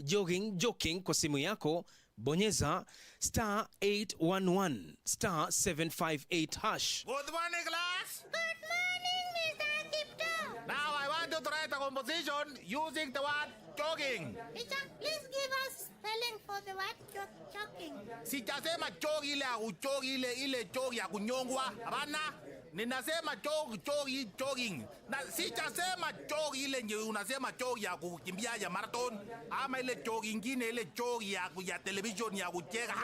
joking kwa simu yako, bonyeza *811 *758 hash. Good morning, class. Good morning, Mr. Kipto. Now I want you to write a composition using the word jogging. Teacher, please give us spelling for the word jogging. Sijasema jogi ile ujogi ile jogi ya kunyongwa. Hapana. Ninasema jogging. Na sijasema jogi ile nje unasema jogi ya kukimbia ya marathon ama ile jogi nyingine ile jogi ya television ya kucheka.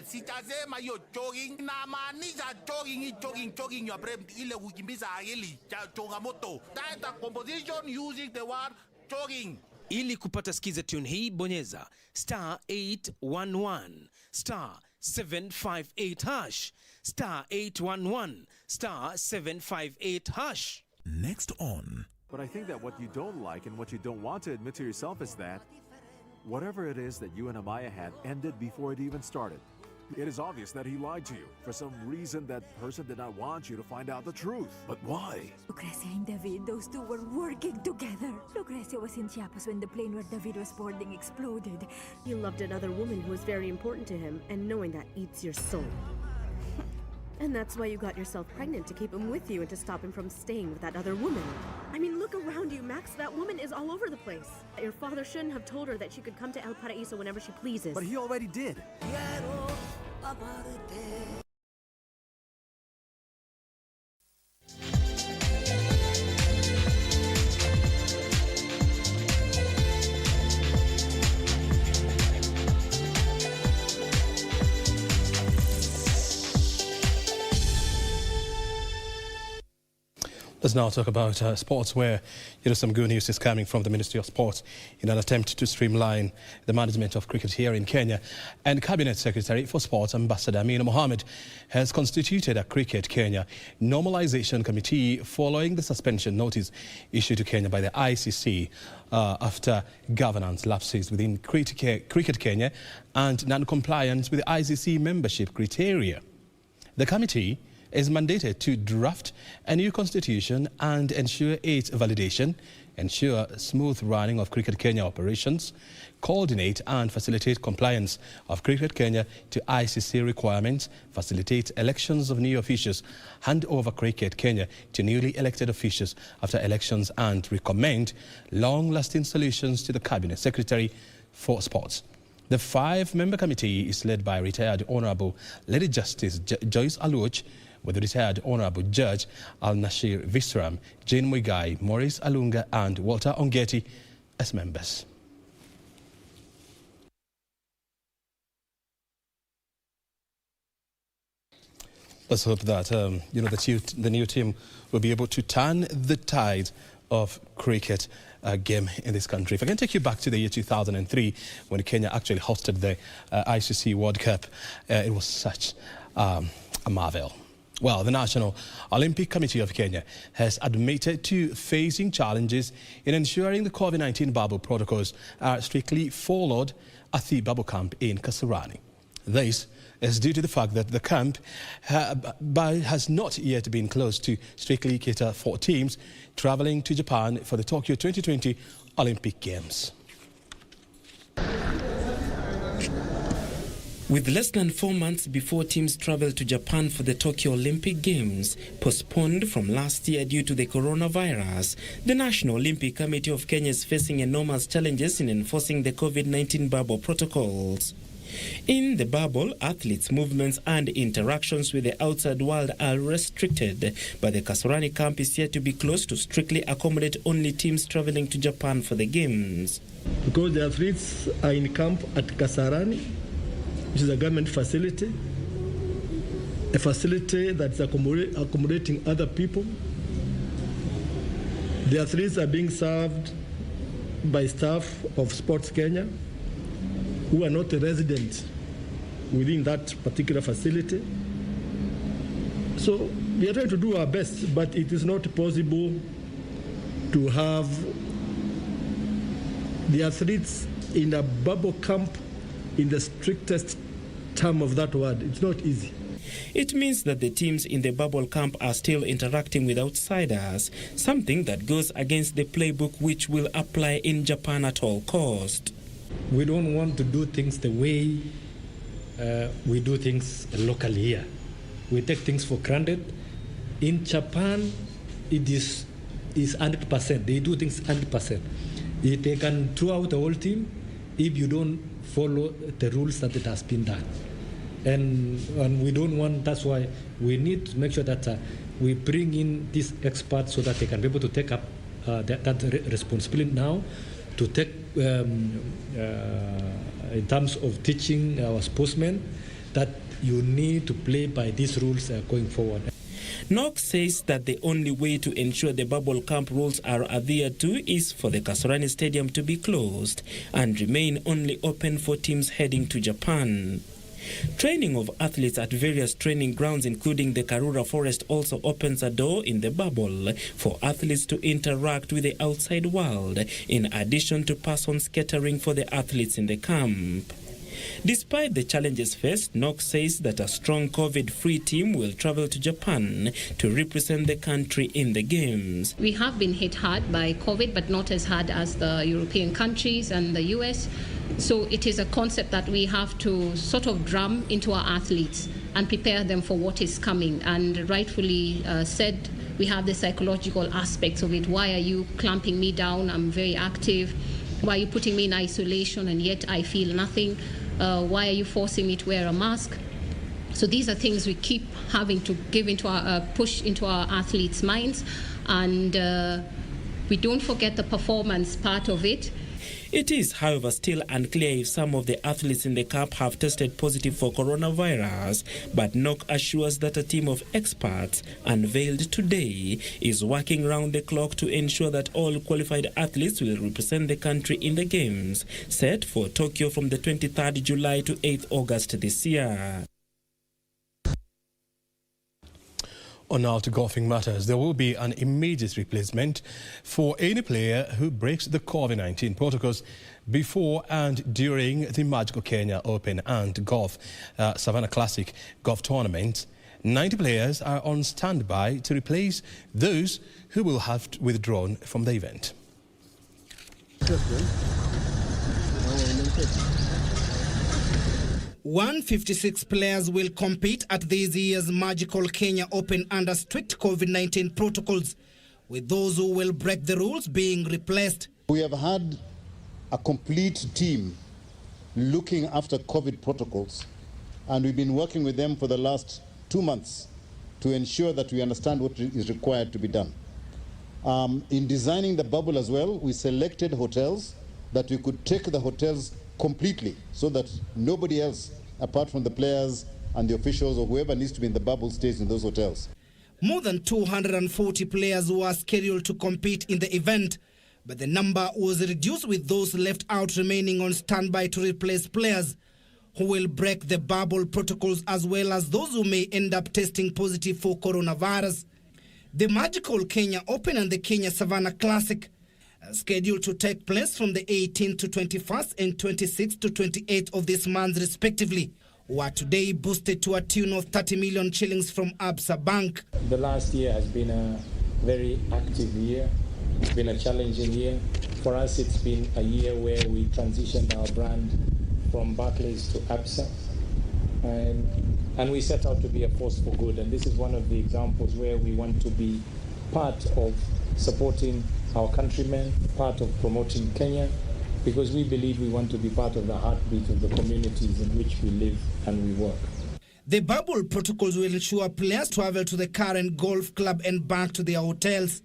Sijasema hiyo jogging. Na maanisha jogging ya brain ile kukimbiza akili changamoto. That a composition using the word jogging. Ili kupata skiza tune hii, bonyeza *811 *758 hash *811 *758 hash. Next on. But I think that what you don't like and what you don't want to admit to yourself is that whatever it is that you and Amaya had ended before it even started. It is obvious that he lied to you. For some reason, that person did not want you to find out the truth. But why? Lucrecia and David, those two were working together. Lucrecia was in Chiapas when the plane where David was boarding exploded. He loved another woman who was very important to him, and knowing that eats your soul. And that's why you got yourself pregnant, to keep him with you and to stop him from staying with that other woman. I mean, look around you, Max. That woman is all over the place. Your father shouldn't have told her that she could come to El Paraíso whenever she pleases. But he already did. Let's now talk about sports, where some good news is coming from the Ministry of Sports in an attempt to streamline the management of cricket here in Kenya. And Cabinet Secretary for Sports, Ambassador Amina Mohammed, has constituted a Cricket Kenya Normalization Committee following the suspension notice issued to Kenya by the ICC after governance lapses within Cricket Kenya and non-compliance with the ICC membership criteria. The committee is mandated to draft a new constitution and ensure its validation, ensure smooth running of Cricket Kenya operations, coordinate and facilitate compliance of Cricket Kenya to ICC requirements, facilitate elections of new officials, hand over Cricket Kenya to newly elected officials after elections, and recommend long-lasting solutions to the Cabinet Secretary for Sports. The 5-member committee is led by retired Honorable Lady Justice Joyce Aluoch, with retired Honorable Judge Al-Nashir Visram, Jane Muigai, Maurice Alunga and Walter Ongeti as members. Let's hope that the new team will be able to turn the tide of cricket game in this country. If I can take you back to the year 2003, when Kenya actually hosted the ICC World Cup, it was such a marvel. Well, the National Olympic Committee of Kenya has admitted to facing challenges in ensuring the COVID-19 bubble protocols are strictly followed at the bubble camp in Kasarani. This is due to the fact that the camp has not yet been closed to strictly cater for teams traveling to Japan for the Tokyo 2020 Olympic Games. With less than 4 months before teams travel to Japan for the Tokyo Olympic Games, postponed from last year due to the coronavirus, the National Olympic Committee of Kenya is facing enormous challenges in enforcing the COVID-19 bubble protocols. In the bubble, athletes' movements and interactions with the outside world are restricted, but the Kasarani camp is yet to be closed to strictly accommodate only teams traveling to Japan for the Games. Because the athletes are in camp at Kasarani, which is a government facility, a facility that's accommodating other people. The athletes are being served by staff of Sports Kenya who are not a resident within that particular facility. So we are trying to do our best, but it is not possible to have the athletes in a bubble camp in the strictest term of that word. It's not easy. It means that the teams in the bubble camp are still interacting with outsiders, something that goes against the playbook which will apply in Japan at all cost. We don't want to do things the way we do things locally here. We take things for granted. In Japan, it is 100%. They do things 100%. They can throw out the whole team if you don't follow the rules that it has been done. And we don't want, that's why we need to make sure that we bring in these experts so that they can be able to take up that responsibility now, to take in terms of teaching our sportsmen that you need to play by these rules going forward. Narok says that the only way to ensure the bubble camp rules are adhered to is for the Kasarani Stadium to be closed and remain only open for teams heading to Japan. Training of athletes at various training grounds, including the Karura Forest, also opens a door in the bubble for athletes to interact with the outside world, in addition to persons catering for the athletes in the camp. Despite the challenges faced, Narok says that a strong COVID-free team will travel to Japan to represent the country in the Games. We have been hit hard by COVID, but not as hard as the European countries and the US. So it is a concept that we have to sort of drum into our athletes and prepare them for what is coming. And rightfully said, we have the psychological aspects of it. Why are you clamping me down? I'm very active. Why are you putting me in isolation and yet I feel nothing? Why are you forcing me to wear a mask? So these are things we keep having to give into our push into our athletes' minds, and we don't forget the performance part of it. It is, however, still unclear if some of the athletes in the camp have tested positive for coronavirus, but NOC assures that a team of experts unveiled today is working round the clock to ensure that all qualified athletes will represent the country in the games set for Tokyo from the 23rd July to 8th August this year. On now to golfing matters, there will be an immediate replacement for any player who breaks the COVID-19 protocols before and during the Magical Kenya Open and Golf Savannah Classic Golf Tournament. 90 players are on standby to replace those who will have withdrawn from the event. 156 players will compete at this year's Magical Kenya Open under strict COVID-19 protocols, with those who will break the rules being replaced. We have had a complete team looking after COVID protocols, and we've been working with them for the last 2 months to ensure that we understand what is required to be done. In designing the bubble as well, we selected hotels that we could take the hotels completely so that nobody else, apart from the players and the officials or whoever needs to be in the bubble, stays in those hotels. More than 240 players were scheduled to compete in the event, but the number was reduced, with those left out remaining on standby to replace players who will break the bubble protocols, as well as those who may end up testing positive for coronavirus. The Magical Kenya Open and the Kenya Savannah Classic are scheduled to take place from the 18th to 21st and 26th to 28th of this month respectively, were today boosted to a tune of 30 million shillings from Absa Bank. The last year has been a very active year. It's been a challenging year. For us, it's been a year where we transitioned our brand from Barclays to Absa. And we set out to be a force for good. And this is one of the examples where we want to be part of supporting our countrymen, part of promoting Kenya, because we believe we want to be part of the heartbeat of the communities in which we live and we work. The bubble protocols will ensure players travel to the current golf club and back to their hotels.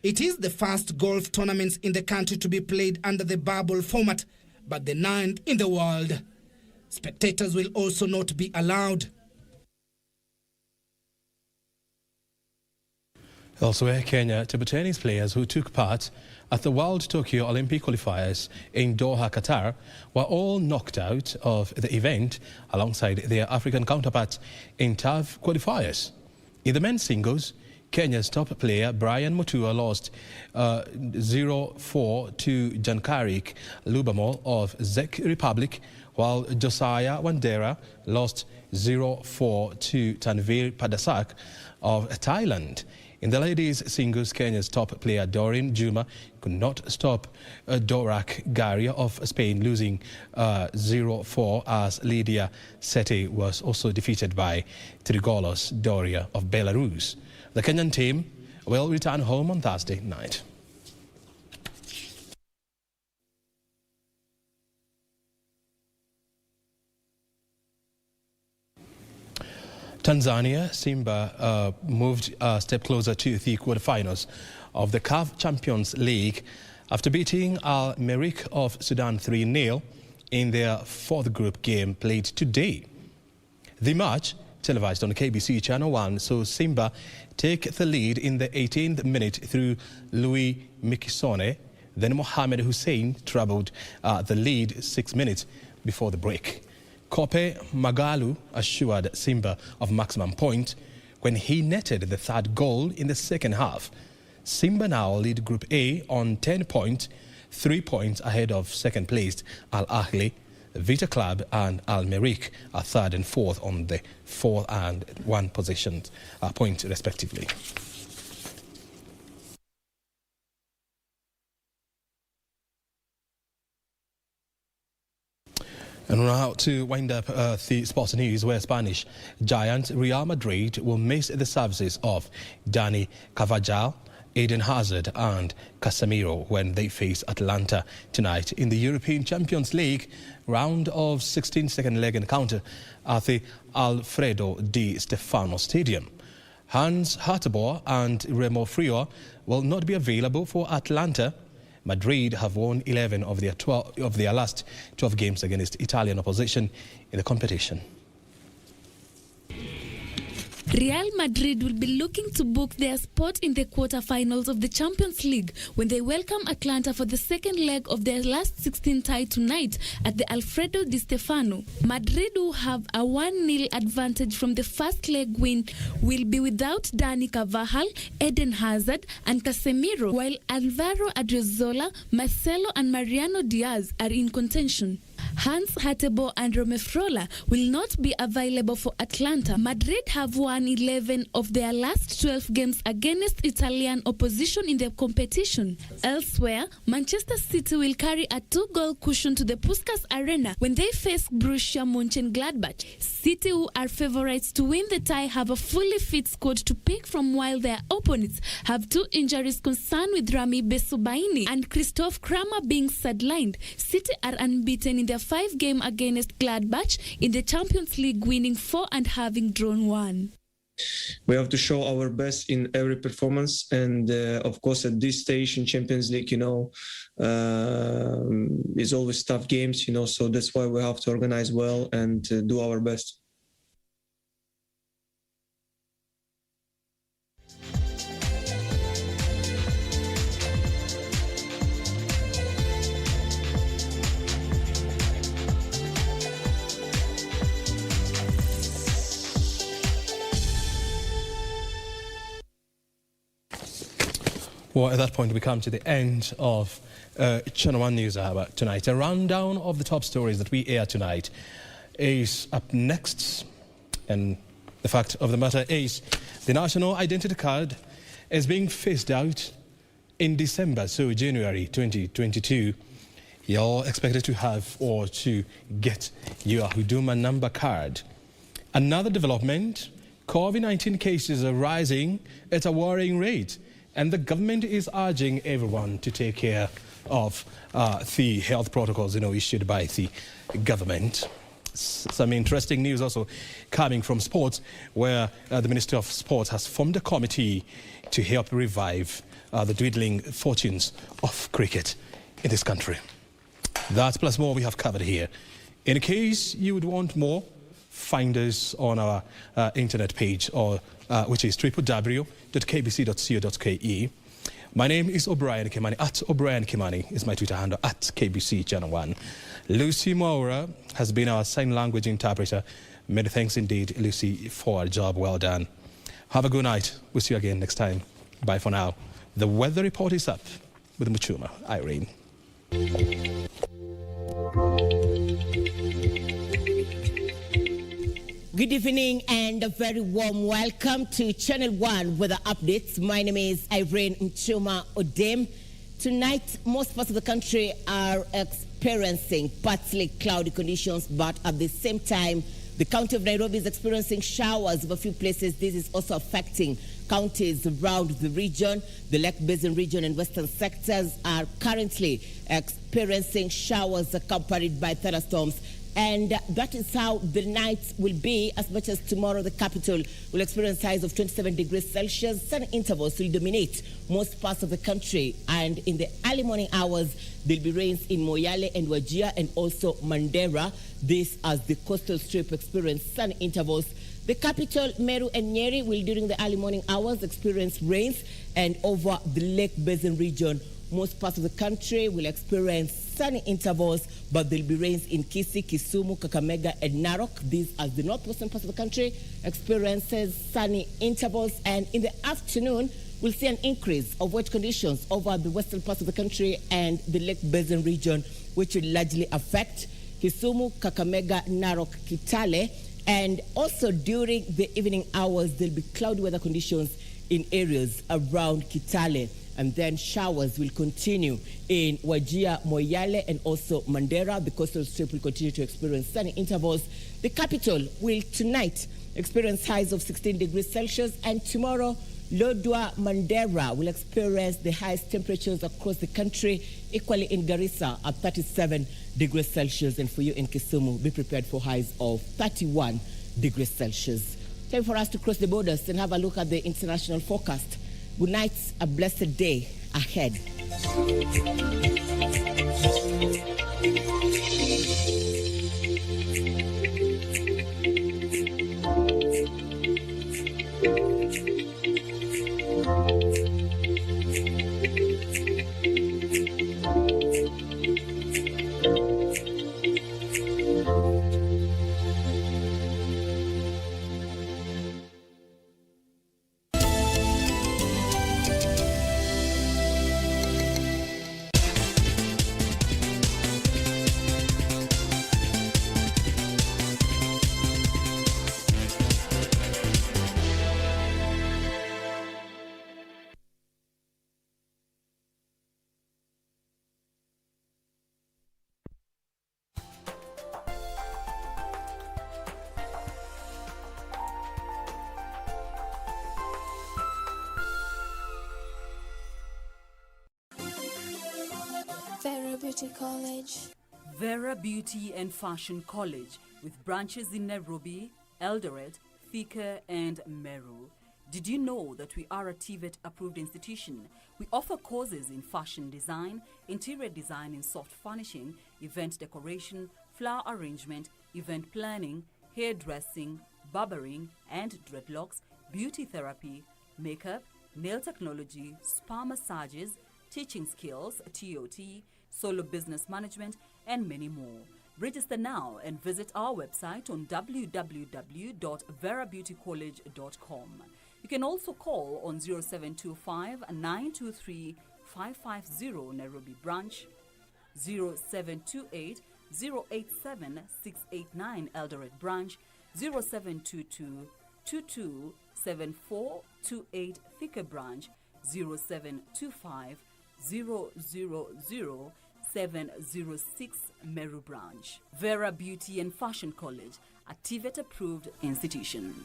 It is the first golf tournaments in the country to be played under the bubble format, but the 9th in the world. Spectators will also not be allowed. Elsewhere, Kenya table tennis players who took part at the World Tokyo Olympic qualifiers in Doha, Qatar, were all knocked out of the event alongside their African counterparts in tough qualifiers. In the men's singles, Kenya's top player Brian Mutua lost 0-4 to Jankarik Lubamol of Czech Republic, while Josiah Wandera lost 0-4 to Tanvir Padasak of Thailand. In the ladies' singles, Kenya's top player Doreen Juma could not stop Dorak Garia of Spain, losing 0-4, as Lydia Seti was also defeated by Trigolos Doria of Belarus. The Kenyan team will return home on Thursday night. Tanzania, Simba moved a step closer to the quarterfinals of the CAF Champions League after beating Al Merrikh of Sudan 3-0 in their fourth group game played today. The match, televised on KBC Channel 1, saw Simba take the lead in the 18th minute through Louis Mikisone. Then Mohamed Hussein trebled the lead 6 minutes before the break. Kope Magalu assured Simba of maximum point when he netted the third goal in the second half. Simba now lead Group A on 10 points, 3 points ahead of second placed Al Ahly, Vita Club and Al Merrikh are third and fourth on the 4th and 1 positions point respectively. And now to wind up the sports news, where Spanish giant Real Madrid will miss the services of Dani Carvajal, Eden Hazard and Casemiro when they face Atalanta tonight in the European Champions League round of 16 second leg encounter at the Alfredo Di Stefano Stadium. Hans Harteboer and Remo Frior will not be available for Atalanta, Madrid have won 11 of their last 12 games against Italian opposition in the competition. Real Madrid will be looking to book their spot in the quarter-finals of the Champions League when they welcome Atlanta for the second leg of their last 16 tie tonight at the Alfredo Di Stefano. Madrid, who have a 1-0 advantage from the first leg win, will be without Dani Carvajal, Eden Hazard and Casemiro, while Alvaro Adriozola, Marcelo and Mariano Diaz are in contention. Hans Hatebo and Romefrola will not be available for Atlanta. Madrid have won 11 of their last 12 games against Italian opposition in the competition. Elsewhere, Manchester City will carry a 2-goal cushion to the Puskas Arena when they face Borussia Mönchengladbach. City, who are favourites to win the tie, have a fully fit squad to pick from, while their opponents have 2 injuries concerned, with Rami Besubaini and Christoph Kramer being sidelined. City are unbeaten in their 5-game against Gladbach in the Champions League, winning 4 and having drawn 1. We have to show our best in every performance, and of course at this stage in Champions League, it's always tough games, so that's why we have to organize well and do our best. Well, at that point, we come to the end of Channel 1 News Hour tonight. A rundown of the top stories that we air tonight is up next. And the fact of the matter is the National Identity Card is being phased out in December, so January 2022. You're expected to have or to get your Huduma Namba card. Another development, COVID-19 cases are rising at a worrying rate, and the government is urging everyone to take care of the health protocols, issued by the government. Some interesting news also coming from sports, where the Minister of Sports has formed a committee to help revive the dwindling fortunes of cricket in this country. That plus more we have covered here. In case you would want more, find us on our internet page, or which is www.kbc.co.ke. My name is O'Brien Kimani. At O'Brien Kimani is my Twitter handle, at KBC Channel 1. Lucy Maura has been our sign language interpreter. Many thanks indeed, Lucy, for a job well done. Have a good night. We'll see you again next time. Bye for now. The weather report is up with Muchuma Irene. Good evening and a very warm welcome to Channel 1 weather updates. My name is Irene Mchuma Odem. Tonight, most parts of the country are experiencing partly cloudy conditions, but at the same time, the county of Nairobi is experiencing showers of a few places. This is also affecting counties around the region. The Lake Basin region and western sectors are currently experiencing showers accompanied by thunderstorms. And that is how the night will be. As much as tomorrow, the capital will experience highs of 27 degrees Celsius. Sun intervals will dominate most parts of the country. And in the early morning hours, there'll be rains in Moyale and Wajir and also Mandera. This as the coastal strip experience sun intervals. The capital, Meru and Nyeri, will during the early morning hours experience rains. And over the Lake Basin region, most parts of the country will experience sunny intervals, but there'll be rains in Kisii, Kisumu, Kakamega, and Narok. These are the northwestern parts of the country, experiences sunny intervals. And in the afternoon, we'll see an increase of wet conditions over the western parts of the country and the Lake Basin region, which will largely affect Kisumu, Kakamega, Narok, Kitale. And also during the evening hours, there'll be cloudy weather conditions in areas around Kitale. And then showers will continue in Wajir, Moyale, and also Mandera. The coastal strip will continue to experience sunny intervals. The capital will tonight experience highs of 16 degrees Celsius, and tomorrow, Lodwar, Mandera will experience the highest temperatures across the country, equally in Garissa at 37 degrees Celsius. And for you in Kisumu, be prepared for highs of 31 degrees Celsius. Time for us to cross the borders and have a look at the international forecast. Good night, a blessed day ahead. Vera Beauty College. Vera Beauty and Fashion College, with branches in Nairobi, Eldoret, Thika, and Meru. Did you know that we are a TVET approved institution? We offer courses in fashion design, interior design in soft furnishing, event decoration, flower arrangement, event planning, hairdressing, barbering and dreadlocks, beauty therapy, makeup, nail technology, spa massages, teaching skills, TOT, solo business management, and many more. Register now and visit our website on www.verabeautycollege.com. You can also call on 0725 923 550 Nairobi branch, 0728 087 689 Eldoret branch, 0722 227428 Thika branch, 0725 000 706 Meru branch. Vera Beauty and Fashion College, a TVET approved institution.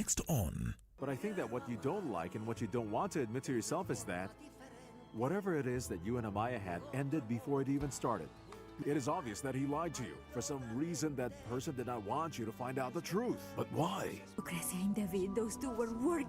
Next on. But I think that what you don't like and what you don't want to admit to yourself is that whatever it is that you and Amaya had ended before it even started. It is obvious that he lied to you. For some reason, that person did not want you to find out the truth. But why? Lucrecia and David, those two were working